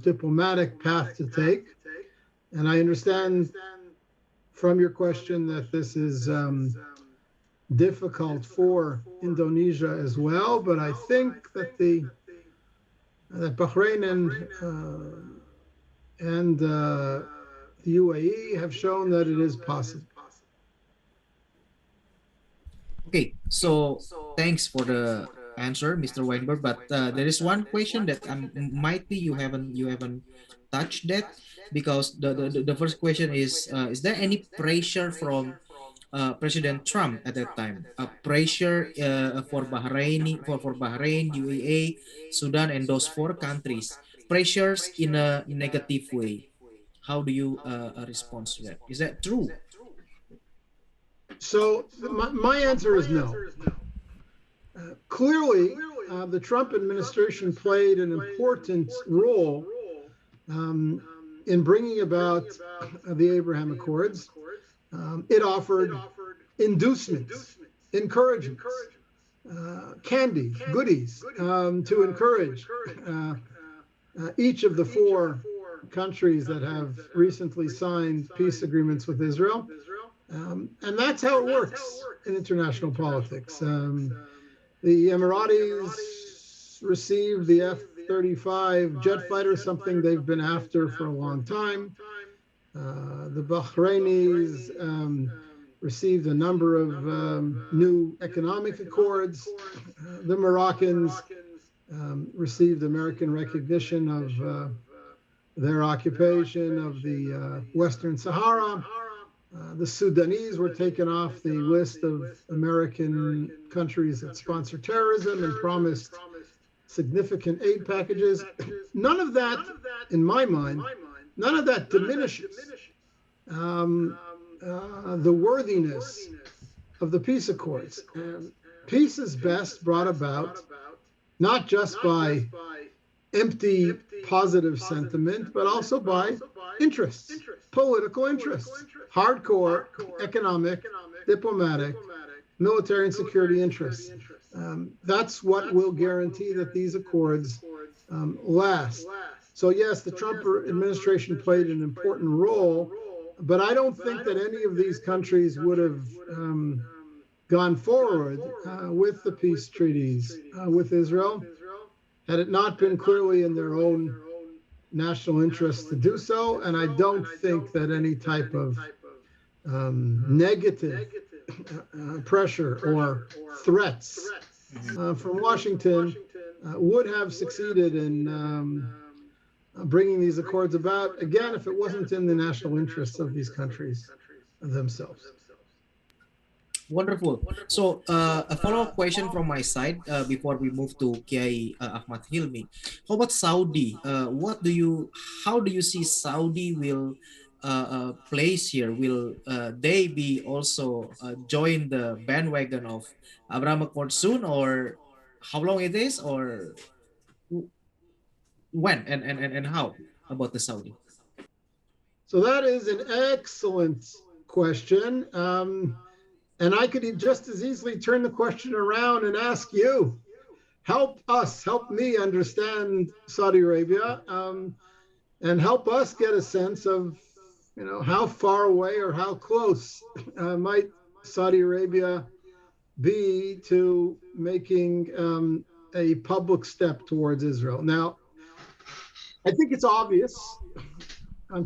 diplomatic path to take, and I understand from your question that this is difficult for Indonesia as well, but I think that that Bahrain and the UAE have shown that it is possible. Okay, so thanks for the answer, Mr. Weinberg. But there is one question that might be you haven't touched that, because the first question is there any pressure from President Trump at that time? Pressure for Bahrain, UAE, Sudan, and those 4 countries. Pressures in a negative way. How do you respond to that? Is that true? So my answer is no. Clearly, the Trump administration played an important role in bringing about the Abraham Accords. It offered inducements, encouragements, candy, goodies to encourage each of the 4 countries that have recently signed peace agreements with Israel. And that's how it works in international politics. The Emiratis received the F-35 jet fighter, something they've been after for a long time. The Bahrainis received a number of new economic accords. The Moroccans received American recognition of their occupation of the Western Sahara. The Sudanese were taken off the list of American countries that sponsor terrorism and promised significant aid packages. None of that, in my mind, none of that diminishes the worthiness of the peace accords. Peace is best brought about not just by empty positive sentiment, but also by interests, political interests, hardcore economic, diplomatic, military and security interests. That's what will guarantee that these accords last. So yes, the Trump administration played an important role, but I don't think that any of these countries would have gone forward with the peace treaties with Israel had it not been clearly in their own national interest to do so. And I don't think that any type of negative pressure or threats from Washington would have succeeded in bringing these accords about, again, if it wasn't in the national interests of these countries themselves. Wonderful. So a follow-up question from my side before we move to Kiai Ahmad Hilmi. How about Saudi? How do you see Saudi will place here? Will they be also join the bandwagon of Abraham Accord soon, or how long it is, or when and how about the Saudi? So that is an excellent question. And I could just as easily turn the question around and ask you, help me understand Saudi Arabia, and help us get a sense of, how far away or how close might Saudi Arabia be to making a public step towards Israel. Now, I think it's obvious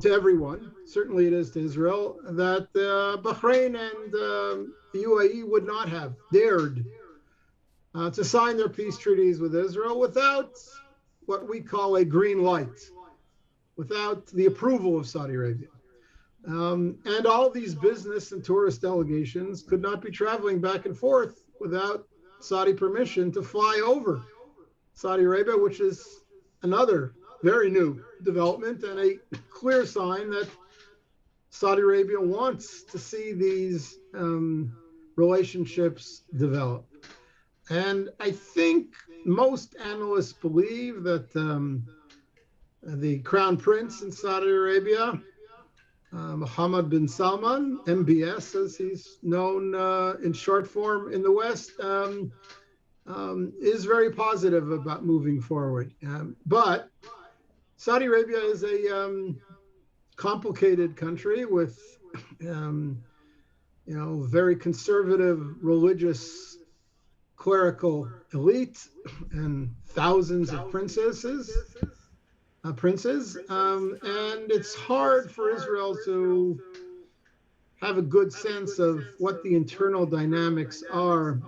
to everyone, certainly it is to Israel, that Bahrain and the UAE would not have dared to sign their peace treaties with Israel without what we call a green light, without the approval of Saudi Arabia. And all these business and tourist delegations could not be traveling back and forth without Saudi permission to fly over Saudi Arabia, which is another very new development and a clear sign that Saudi Arabia wants to see these relationships develop. And I think most analysts believe that the Crown Prince in Saudi Arabia, Mohammed bin Salman, MBS as he's known in short form in the West, is very positive about moving forward. But Saudi Arabia is a complicated country with very conservative religious clerical elite and thousands of princes, and it's hard for Israel to have a good sense of what the internal dynamics are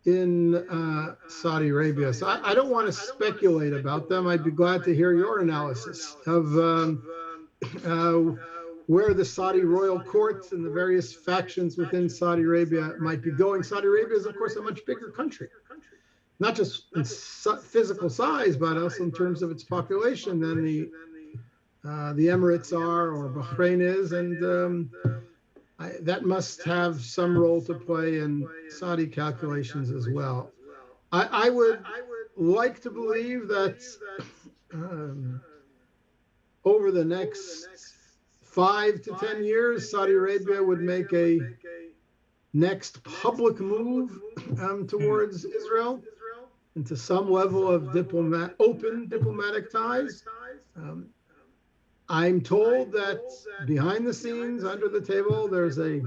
in Saudi Arabia. So I don't want to speculate about them. I'd be glad to hear your analysis of where the Saudi royal courts and the various factions within Saudi Arabia might be going. Saudi Arabia is, of course, a much bigger country, not just in physical size, but also in terms of its population than the Emirates are or Bahrain is, and that must have some role to play in Saudi calculations as well. I would like to believe that over the next 5 to 10 years, Saudi Arabia would make a next public move towards Israel into some level of open diplomatic ties. I'm told that behind the scenes, under the table, there's a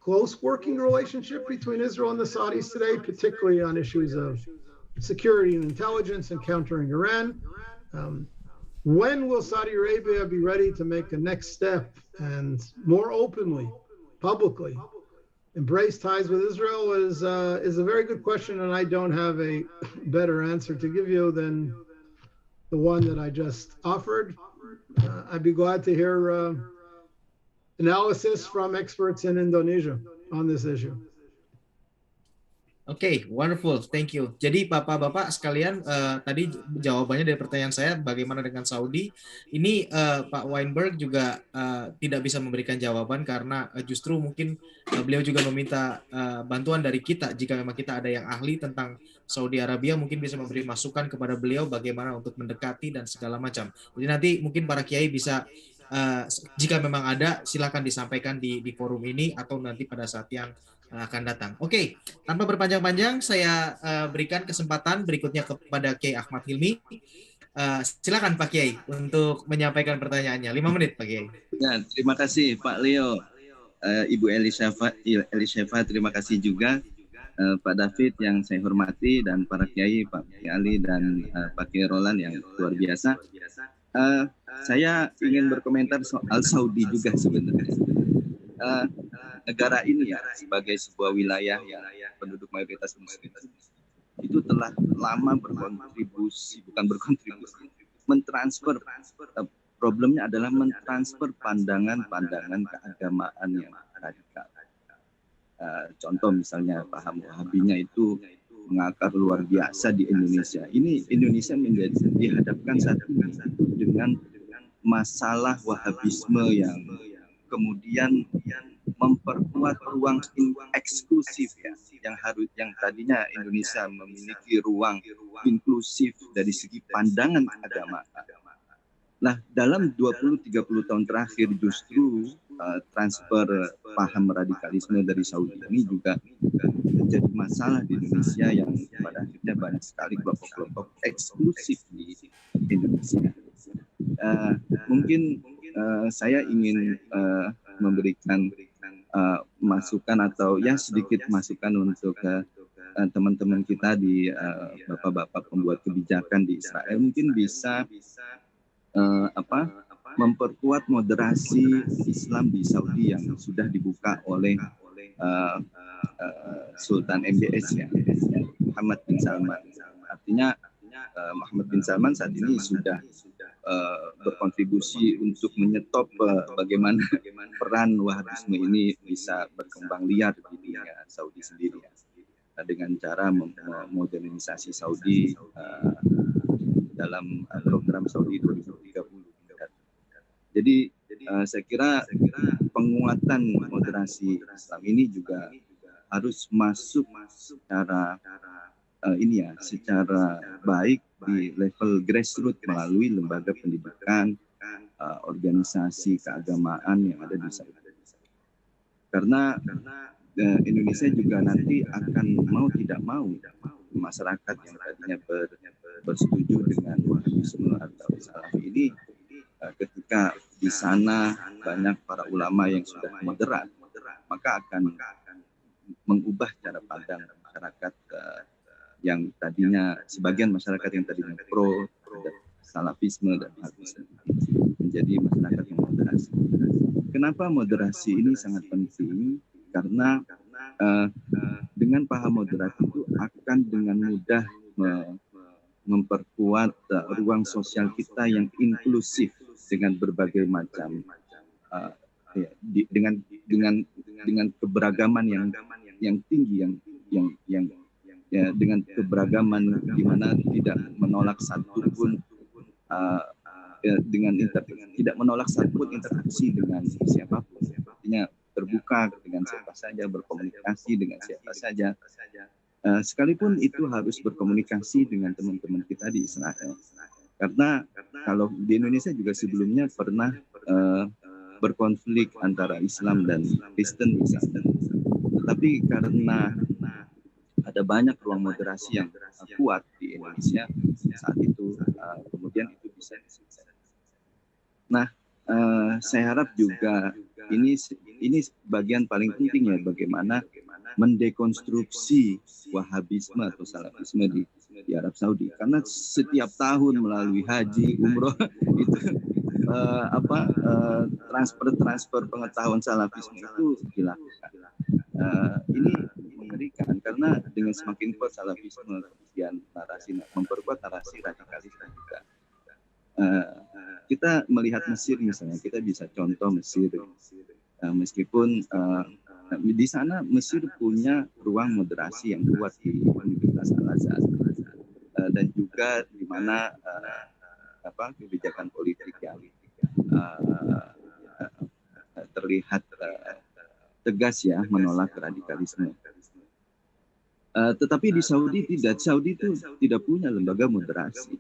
close working relationship between Israel and the Saudis today, particularly on issues of security and intelligence and countering Iran. When will Saudi Arabia be ready to make a next step and more openly, publicly, embrace ties with Israel is a very good question, and I don't have a better answer to give you than the one that I just offered. I'd be glad to hear analysis from experts in Indonesia on this issue. Oke, wonderful, thank you. Jadi Bapak-Bapak sekalian, tadi jawabannya dari pertanyaan saya, bagaimana dengan Saudi? Ini Pak Weinberg juga tidak bisa memberikan jawaban karena justru mungkin beliau juga meminta bantuan dari kita. Jika memang kita ada yang ahli tentang Saudi Arabia, mungkin bisa memberi masukan kepada beliau bagaimana untuk mendekati dan segala macam. Jadi nanti mungkin para kiai bisa, jika memang ada, silakan disampaikan di forum ini atau nanti pada saat yang akan datang. Oke, tanpa berpanjang-panjang, saya berikan kesempatan berikutnya kepada Kiai Ahmad Hilmi. Silakan Pak Kiai untuk menyampaikan pertanyaannya. 5 menit Pak Kiai. Ya, terima kasih Pak Leo, Ibu Elisheva, terima kasih juga Pak David yang saya hormati, dan para Kiai, Pak Kiai Ali dan Pak Kiai Roland yang luar biasa. Saya ingin berkomentar soal Saudi juga sebenarnya. Negara ini ya, sebagai sebuah wilayah yang penduduk mayoritas muslim itu telah lama mentransfer, problemnya adalah mentransfer pandangan-pandangan keagamaan yang radikal. Contoh misalnya paham Wahabinya itu mengakar luar biasa di Indonesia. Ini Indonesia dihadapkan saat ini dengan masalah Wahabisme yang kemudian memperkuat ruang eksklusif ya, yang tadinya Indonesia memiliki ruang inklusif dari segi pandangan agama. Nah, dalam 20-30 tahun terakhir justru transfer paham radikalisme dari Saudi ini juga menjadi masalah di Indonesia, yang pada akhirnya banyak sekali kelompok-kelompok eksklusif di Indonesia. Mungkin saya ingin memberikan masukan atau ya sedikit masukan untuk teman-teman kita di bapak-bapak pembuat kebijakan di Israel, mungkin bisa memperkuat moderasi Islam di Saudi yang sudah dibuka oleh Sultan MBS ya, Muhammad bin Salman. Artinya Muhammad bin Salman saat ini sudah berkontribusi untuk menyetop bagaimana peran Wahabisme ini bisa berkembang liar di dunia Saudi sendiri, dengan cara modernisasi Saudi dalam program Saudi 2030. Jadi saya kira penguatan moderasi Islam ini juga harus masuk secara secara baik di level grassroots melalui lembaga pendidikan, organisasi keagamaan yang ada di Saudi. Karena Indonesia juga nanti akan mau tidak mau masyarakat yang tadinya bersetuju dengan Wahabisme atau Salafi ini, ketika di sana banyak para ulama yang sudah moderat, maka akan mengubah cara pandang masyarakat yang tadinya, sebagian masyarakat yang tadinya pro Salafisme dan Wahabisme menjadi masyarakat yang moderasi. Kenapa moderasi ini sangat penting? Karena dengan paham moderat itu akan dengan mudah memperkuat ruang sosial kita yang inklusif dengan berbagai macam dengan keberagaman yang tinggi dengan keberagaman di mana tidak menolak satupun tidak menolak satupun interaksi dengan siapapun. Artinya terbuka dengan siapa saja, berkomunikasi dengan siapa saja. Sekalipun itu harus berkomunikasi dengan teman-teman kita di Israel. Karena kalau di Indonesia juga sebelumnya pernah berkonflik antara Islam dan Kristen misalnya. Tetapi karena ada banyak ruang moderasi yang kuat di Indonesia saat itu, kemudian itu bisa diselesaikan. Nah, saya harap juga ini bagian paling penting ya, bagaimana mendekonstruksi Wahabisme atau Salafisme di Arab Saudi. Karena setiap tahun melalui haji, umroh itu transfer pengetahuan Salafisme itu dilakukan. Ini mengerikan karena dengan semakin kuat Salafisme, kemudian narasi memperkuat narasi radikalisme juga. Kita melihat Mesir misalnya, kita bisa contoh Mesir, meskipun di sana Mesir punya ruang moderasi yang kuat di Universitas Al-Azhar, dan juga di mana kebijakan politik yang terlihat tegas ya menolak radikalisme. Tetapi di Saudi tidak, Saudi itu tidak punya lembaga moderasi.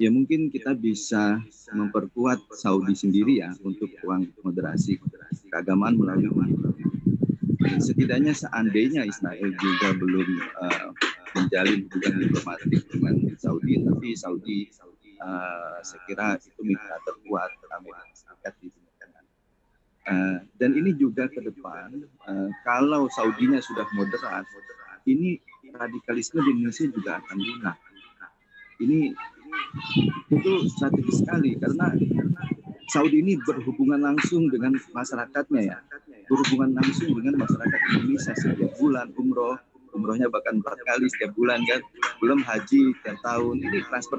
Ya mungkin kita bisa memperkuat Saudi sendiri ya untuk ruang moderasi keagamaan melalui pendidikan. Setidaknya seandainya Israel juga belum menjalin hubungan diplomatik dengan Saudi, tapi Saudi saya kira itu mitra terkuat Amerika Serikat di Timur Tengah. Dan ini juga ke depan, kalau Saudinya sudah moderat, ini radikalisme di Indonesia juga akan punah. Itu strategis sekali karena Saudi ini berhubungan langsung dengan masyarakatnya ya, berhubungan langsung dengan masyarakat Indonesia setiap bulan umrohnya bahkan 4 kali setiap bulan kan, belum haji tiap tahun. Ini transfer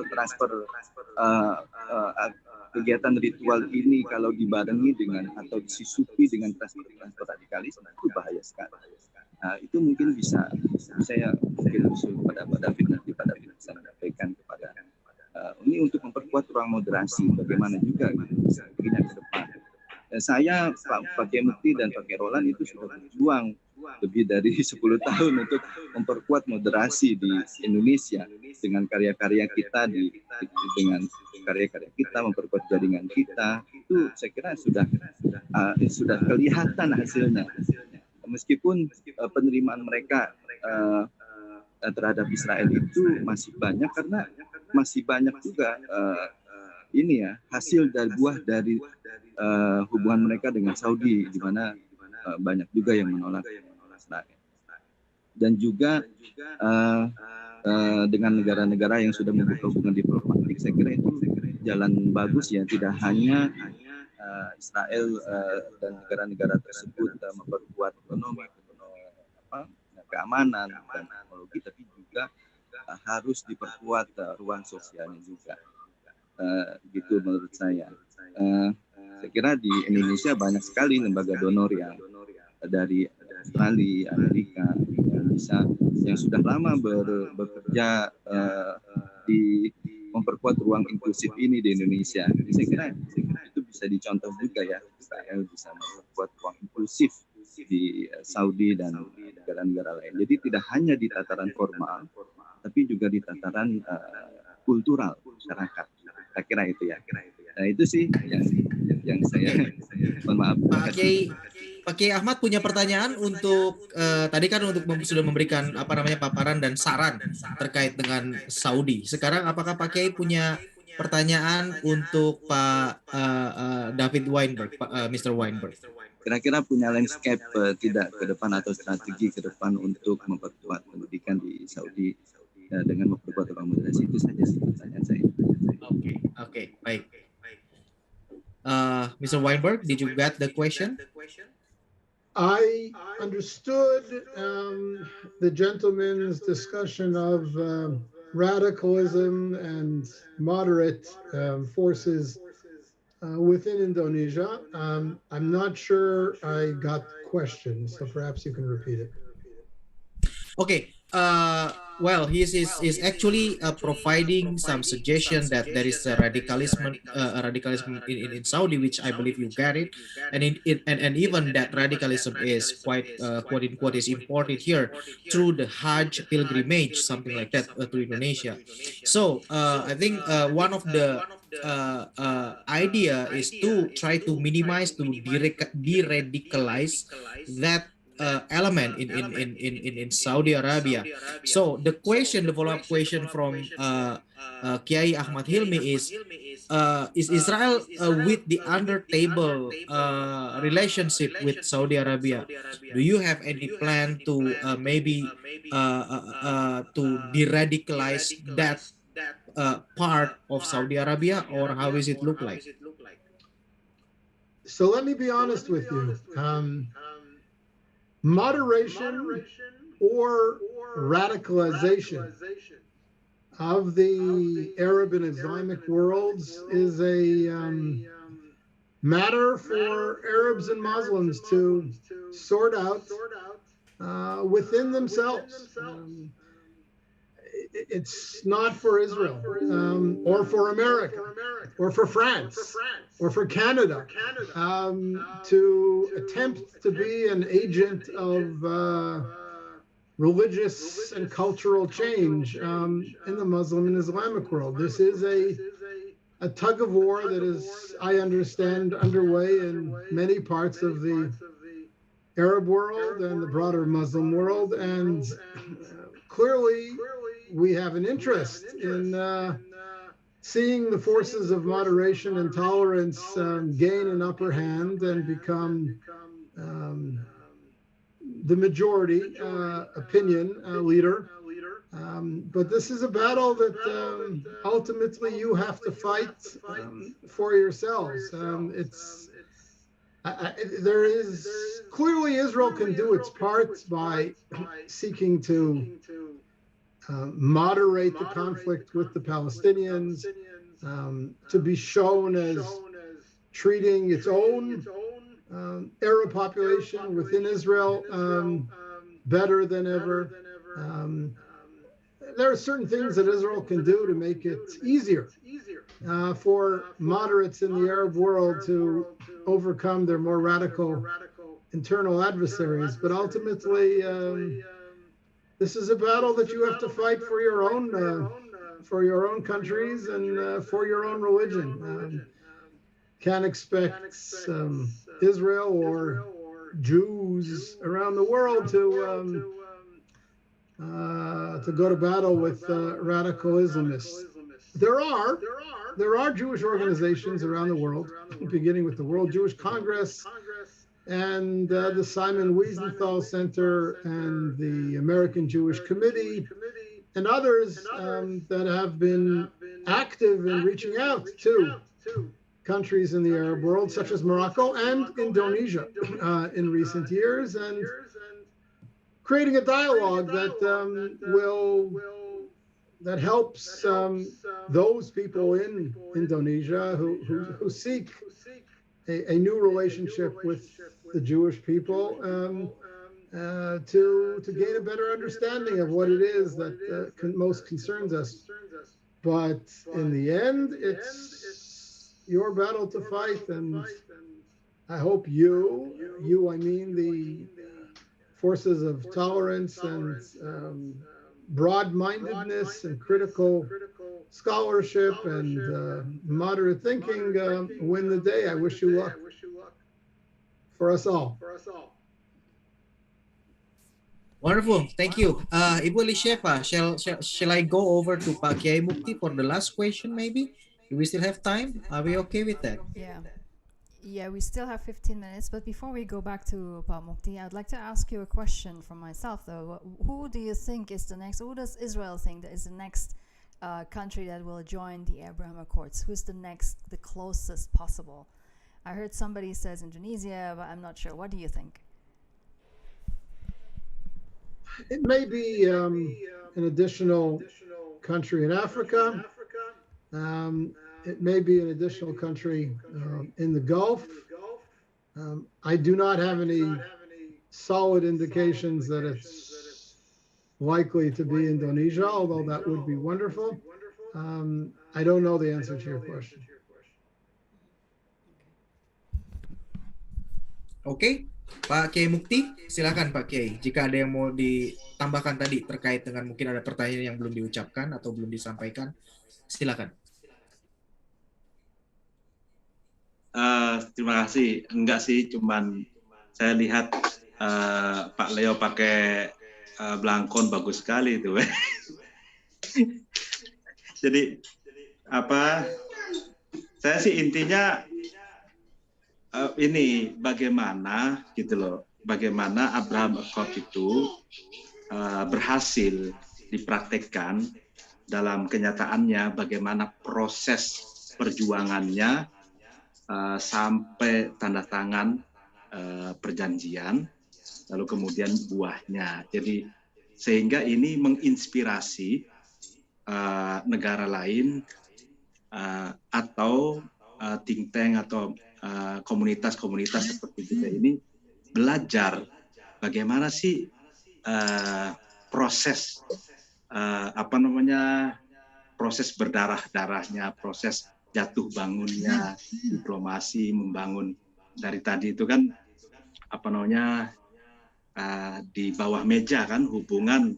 kegiatan ritual ini kalau dibarengi dengan atau disisupi dengan transfer radikalisme itu bahaya sekali. Nah, itu mungkin bisa saya mungkin usul pada David nanti pada bisa menyampaikan kepada ini untuk memperkuat ruang moderasi bagaimana juga strateginya ke depan. Saya Pak Kemuti dan Pak Roland itu sudah berjuang lebih dari 10 tahun untuk memperkuat moderasi di Indonesia dengan karya-karya kita dengan karya-karya kita, memperkuat jaringan kita. Itu saya kira sudah kelihatan hasilnya. Meskipun penerimaan mereka terhadap Israel itu masih banyak karena masih banyak juga hasil dari buah dari hubungan mereka dengan Saudi, di mana banyak juga yang menolak Israel. Dan juga dengan negara-negara yang sudah membuka hubungan diplomatik, saya kira itu jalan bagus ya, tidak hanya Israel dan negara-negara tersebut memperkuat ekonomi, keamanan dan teknologi, tapi juga harus diperkuat ruang sosialnya juga. Gitu menurut saya. Saya kira di Indonesia banyak sekali lembaga donor yang dari Australia, Amerika, yang sudah lama bekerja di memperkuat ruang inklusif ini di Indonesia. Jadi saya kira itu bisa dicontoh juga ya, Israel bisa memperkuat ruang inklusif di Saudi dan negara-negara lain. Jadi tidak hanya di tataran formal, tapi juga di tataran kultural masyarakat. Saya kira itu ya. Nah, itu sih yang saya mohon maaf. Pak Kiai Ahmad punya pertanyaan untuk tadi kan sudah memberikan paparan dan saran terkait dengan Saudi. Sekarang apakah Pak Kiai punya pertanyaan untuk Pak David Weinberg, Mr. Weinberg? Kira-kira punya landscape tidak ke depan atau strategi ke depan untuk memperkuat pendidikan di Saudi dengan memperkuat normalisasi, itu saja sih pertanyaan saya. Oke, baik. Mr. Weinberg, did you get the question? I understood the gentleman's discussion of radicalism and moderate forces within Indonesia. I'm not sure I got the question, so perhaps you can repeat it. Okay. Well, he is actually providing some suggestion that there is a radicalism in Saudi, which I believe you get it, and even that radicalism is quite quote unquote is imported here through the Hajj pilgrimage, something like that, to Indonesia. So I think one of the idea is to try to minimize, to de-radicalize that element in Saudi Arabia. So the follow-up question from Kiai Ahmad Hilmi is Israel with the under-table relationship with Saudi Arabia? Do you have any plan to maybe to de-radicalize that part of Saudi Arabia, or how is it look like? So let me be honest with you. Moderation or radicalization of the Arab and Islamic worlds is a matter for Arabs and Muslims to sort out within themselves. It's not for Israel or for America or for France or for Canada to attempt to be an agent of religious and cultural change in the Muslim and Islamic world. This is a tug of war that is, I understand, underway in many parts of the Arab world and the broader Muslim world, and clearly we have an interest in seeing the forces of moderation and tolerance gain an upper hand and become the majority opinion leader. But this is a battle that ultimately you have to fight for yourselves. There is clearly Israel can do its part by seeking to moderate the conflict with the Palestinians, to be shown as treating its own Arab population within Israel better than ever. There are certain things that Israel can do to make it easier for moderates in the Arab world to overcome their more radical internal adversaries. But ultimately, this is a battle that you have to fight for your own countries and for your own religion. Can't expect Israel or Jews around the world to go to battle with radical Islamists. There are Jewish organizations around the world, beginning with the World Jewish Congress and the Simon Wiesenthal Center and the American Jewish Committee and others that have been active in reaching out to countries in the Arab world, such as Morocco and Indonesia in recent years, and creating a dialogue that will that helps those people in Indonesia who seek a new relationship with the Jewish people to gain a better understanding of what it is that most concerns us. But in the end, it's your battle to fight, and I hope I mean the forces of tolerance and broad-mindedness and critical scholarship and moderate thinking win the day. I wish you luck for us all. Wonderful, thank you. Ibu Elisheva, shall I go over to Pak Kiai Mukti for the last question maybe? Do we still have time? Are we okay with that? Yeah, we still have 15 minutes, but before we go back to Pak Mukti, I'd like to ask you a question from myself though. Who do you think is the next, who does Israel think that is the next country that will join the Abraham Accords? Who's the closest possible? I heard somebody says Indonesia, but I'm not sure. What do you think? It may be an additional country in Africa. It may be an additional country in the Gulf. I do not have any solid indications that it's likely to be Indonesia, although that would be wonderful. I don't know the answer to your question. Oke, Pak Kiai Mukti, silakan Pak Kiai. Jika ada yang mau ditambahkan tadi terkait dengan mungkin ada pertanyaan yang belum diucapkan atau belum disampaikan, silakan. Terima kasih. Enggak sih, cuman saya lihat Pak Leo pakai belangkon bagus sekali itu. Jadi saya sih intinya ini bagaimana gitu loh, bagaimana Abraham Accord itu berhasil dipraktekkan dalam kenyataannya, bagaimana proses perjuangannya sampai tanda tangan perjanjian, lalu kemudian buahnya. Jadi sehingga ini menginspirasi negara lain atau think tank atau komunitas-komunitas seperti kita ini belajar bagaimana sih proses proses berdarah-darahnya, proses jatuh bangunnya, diplomasi membangun dari tadi itu kan di bawah meja kan, hubungan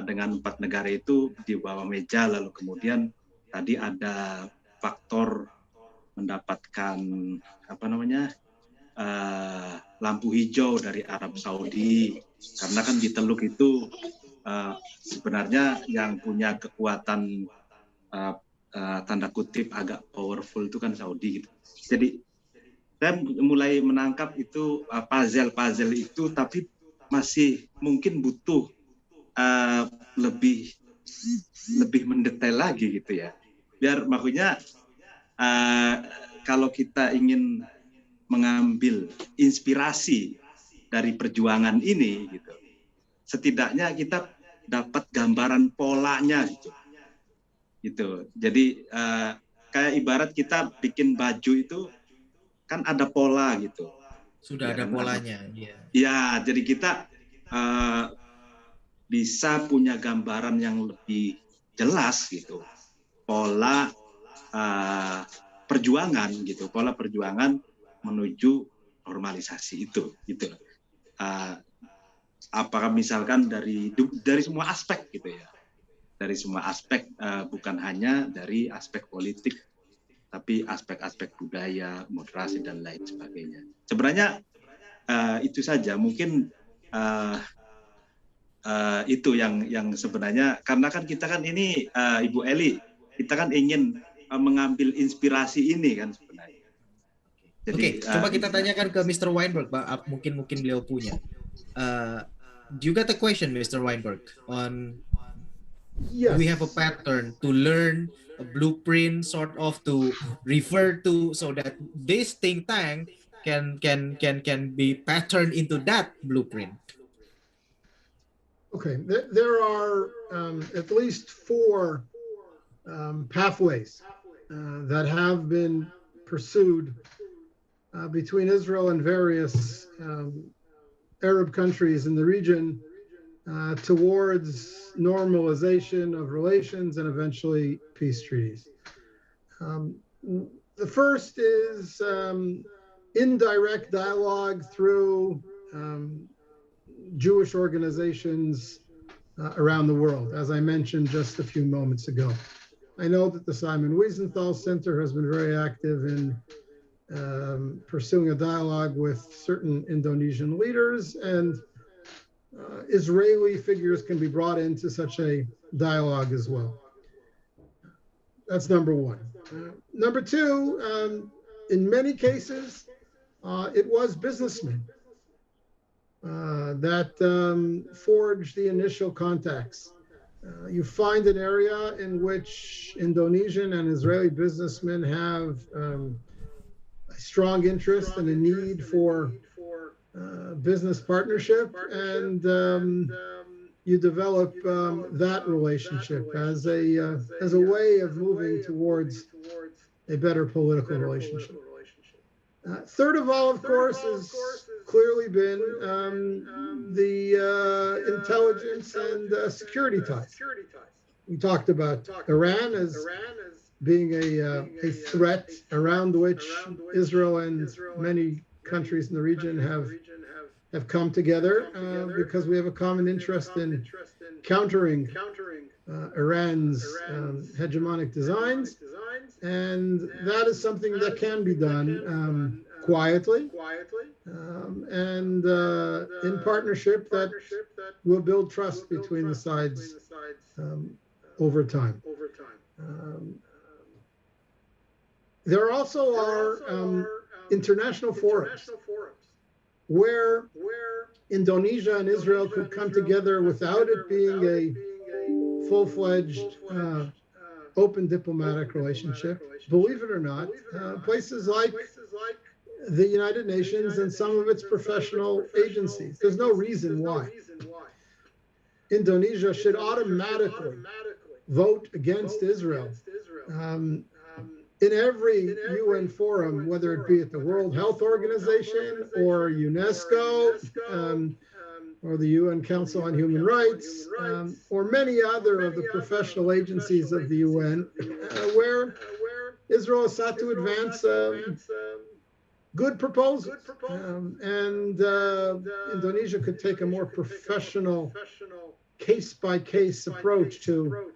dengan 4 negara itu di bawah meja, lalu kemudian tadi ada faktor mendapatkan lampu hijau dari Arab Saudi, karena kan di Teluk itu sebenarnya yang punya kekuatan tanda kutip agak powerful itu kan Saudi gitu. Jadi saya mulai menangkap itu puzzle itu, tapi masih mungkin butuh lebih mendetail lagi gitu ya. Biar maksudnya kalau kita ingin mengambil inspirasi dari perjuangan ini gitu, setidaknya kita dapat gambaran polanya gitu. Jadi kayak ibarat kita bikin baju itu kan ada pola gitu. Sudah ya, ada polanya. Ya, jadi kita bisa punya gambaran yang lebih jelas gitu. Pola perjuangan gitu, pola perjuangan menuju normalisasi itu gitu. Apakah misalkan dari semua aspek gitu ya, dari semua aspek, bukan hanya dari aspek politik, tapi aspek-aspek budaya, moderasi dan lain sebagainya. Sebenarnya itu saja, mungkin itu yang sebenarnya, karena kan kita kan ini Ibu Eli, kita kan ingin mengambil inspirasi ini kan sebenarnya. Jadi, coba kita tanyakan ke Mr. Weinberg, Pak. Mungkin beliau punya. Do you got a question, Mr. Weinberg, on yes. We have a pattern to learn, a blueprint sort of to refer to, so that this think tank can be patterned into that blueprint. Okay, there are at least four pathways that have been pursued between Israel and various Arab countries in the region towards normalization of relations and eventually peace treaties. The first is indirect dialogue through Jewish organizations around the world, as I mentioned just a few moments ago. I know that the Simon Wiesenthal Center has been very active in pursuing a dialogue with certain Indonesian leaders, and Israeli figures can be brought into such a dialogue as well. That's number one. Number two, in many cases, it was businessmen that forged the initial contacts. You find an area in which Indonesian and Israeli businessmen have a strong interest and a need for business partnership, and you develop that relationship as a way of moving towards a better political relationship. Third of all, of course, has clearly been the intelligence and security ties. We talked about Iran as being a threat around which Israel and many countries in the region have come together because we have a common interest in countering Iran's hegemonic designs, and that is something that can be done quietly and in partnership that will build trust between the sides over time. There also are international forums where Indonesia and Israel could come together without it being a full-fledged open diplomatic relationship. Believe it or not, places like the United Nations and some of its professional agencies, there's no reason why Indonesia should automatically vote against Israel in every UN forum, whether it be at the World Health Organization or UNESCO or the UN Council on Human Rights or many other of the professional agencies of the UN, where Israel is sought to advance good proposals. And Indonesia could take a more professional case-by-case approach to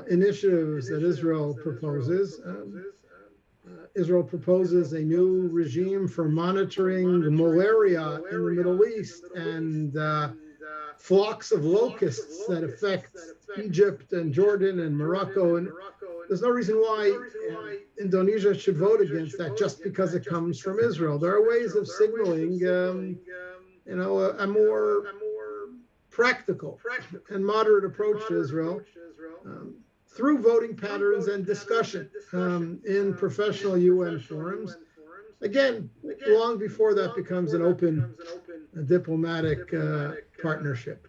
initiatives that Israel proposes. Israel proposes a new regime for monitoring malaria in the Middle East and flocks of locusts that affect Egypt and Jordan and Morocco. And there's no reason why Indonesia should vote against that just because it comes from Israel. There are ways of signaling, a more practical and moderate approach to Israel through voting patterns and discussion in professional UN forums. Again, long before that becomes an open diplomatic partnership.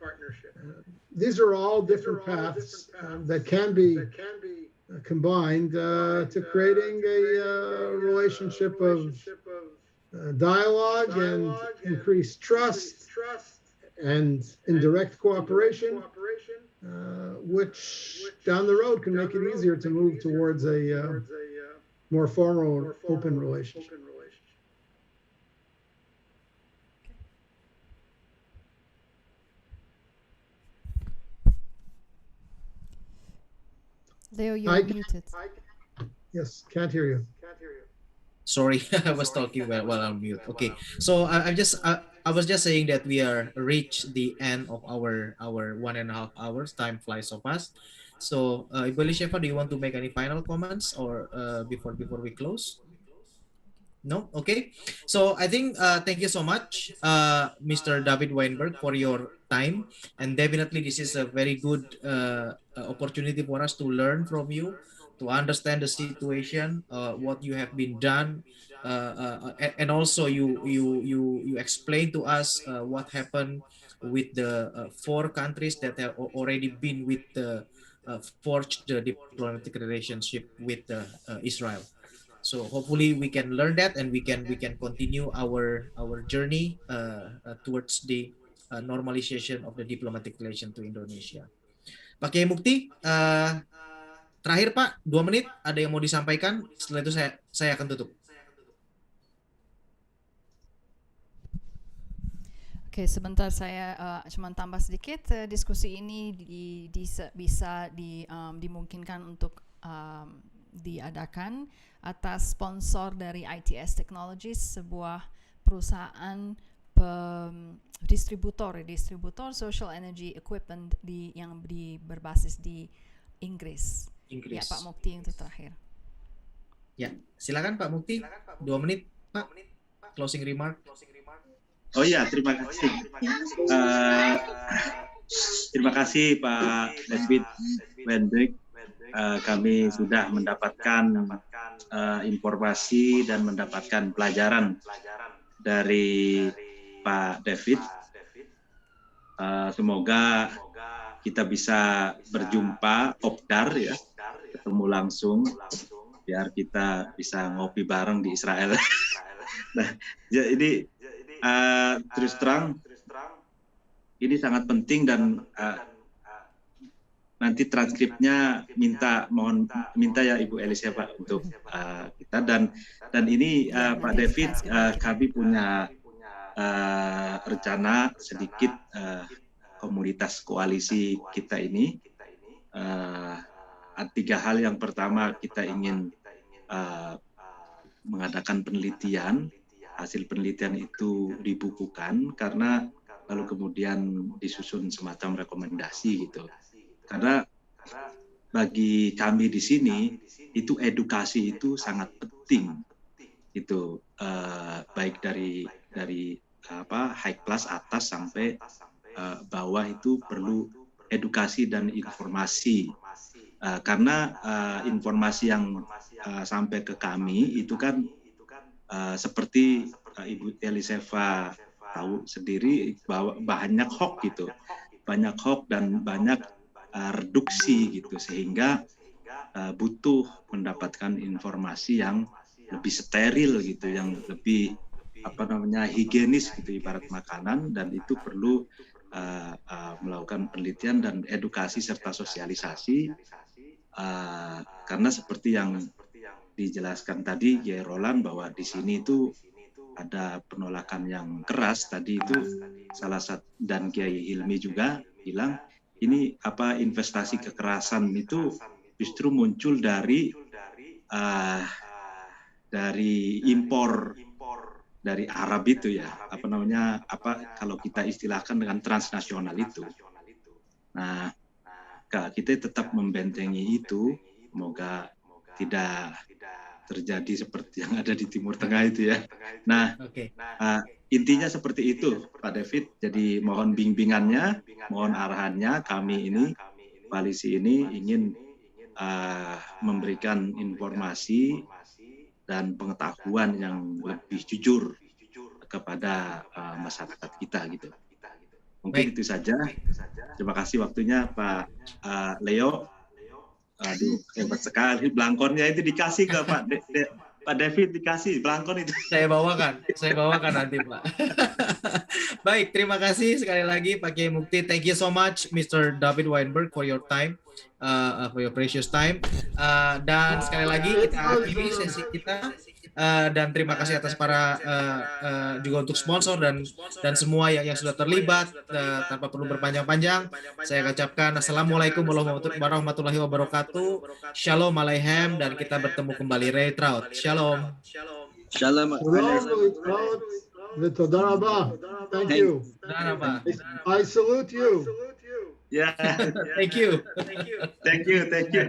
These are all different paths that can be combined to creating a relationship of dialogue and increased trust and indirect cooperation, which down the road can make it easier to move towards a more formal, open relationship. Leo, you're muted. Yes, can't hear you. Sorry, I was talking while I'm mute. Okay, so I was just saying that we are reached the end of our 1.5 hours. Time flies so fast. So, Ibu Elisheva, do you want to make any final comments or before we close? No? Okay. So I think thank you so much, Mr. David Weinberg, for your time. And definitely this is a very good opportunity for us to learn from you, to understand the situation, what you have been done, and also you explain to us what happened with the 4 countries that have already been with the forged the diplomatic relationship with Israel. So hopefully we can learn that, and we can continue our journey towards the normalization of the diplomatic relation to Indonesia. Pak Kiai Mukti, terakhir Pak, 2 menit, ada yang mau disampaikan? Setelah itu saya akan tutup. Oke, sebentar saya cuma tambah sedikit. Diskusi ini bisa dimungkinkan untuk diadakan atas sponsor dari ITS Technologies, sebuah perusahaan distributor social energy equipment yang berbasis di Inggris. Ya, Pak Mukti untuk terakhir. Ya, silakan Pak Mukti, 2 menit Pak, closing remark. Oh ya, terima kasih. Terima kasih Pak David Weinberg. Kami sudah mendapatkan informasi dan mendapatkan pelajaran dari Pak David. Semoga kita bisa berjumpa kopdar ya, ketemu langsung, biar kita bisa ngopi bareng di Israel. Nah, jadi terus terang ini sangat penting, dan nanti transkripnya minta ya Ibu Elisheva untuk kita, dan ini Pak David, kami punya rencana sedikit komunitas koalisi kita ini 3 hal. Yang pertama, kita ingin mengadakan penelitian, hasil penelitian itu dibukukan, karena lalu kemudian disusun semacam rekomendasi gitu. Karena bagi kami di sini itu edukasi itu sangat penting, itu baik dari high class atas sampai bawah itu perlu edukasi dan informasi, karena informasi yang sampai ke kami itu kan seperti Ibu Elisheva tahu sendiri bahwa banyak hoax gitu, banyak hoax dan banyak reduksi gitu, sehingga butuh mendapatkan informasi yang lebih steril gitu, yang lebih higienis gitu, ibarat makanan, dan itu perlu melakukan penelitian dan edukasi serta sosialisasi, karena seperti yang dijelaskan tadi Kiai Roland, bahwa di sini itu ada penolakan yang keras tadi itu salah satu, dan Kiai Hilmi juga bilang ini investasi kekerasan itu justru muncul dari impor dari Arab itu ya, kalau kita istilahkan dengan transnasional itu. Nah, kita tetap membentengi itu, semoga tidak terjadi seperti yang ada di Timur Tengah itu ya. Nah, intinya seperti itu Pak David. Jadi mohon bimbingannya, mohon arahannya. Kami ini, koalisi ini ingin memberikan informasi dan pengetahuan yang lebih jujur kepada masyarakat kita gitu. Mungkin itu saja. Terima kasih waktunya Pak Leo. Aduh, hebat sekali belangkonnya itu dikasih ke Pak David, dikasih belangkon itu. Saya bawakan nanti Pak. Baik, terima kasih sekali lagi Pak Kiai Mukti. Thank you so much Mr. David Weinberg for your time, for your precious time. Dan sekali lagi kita akhiri sesi kita. Dan terima kasih atas para juga untuk sponsor dan semua yang sudah terlibat. Tanpa perlu berpanjang-panjang, saya ucapkan Assalamualaikum warahmatullahi wabarakatuh. Shalom Aleichem, dan kita bertemu kembali Reitraut. Shalom. Shalom. Thank you. I salute you. Yeah. Thank you. Thank you.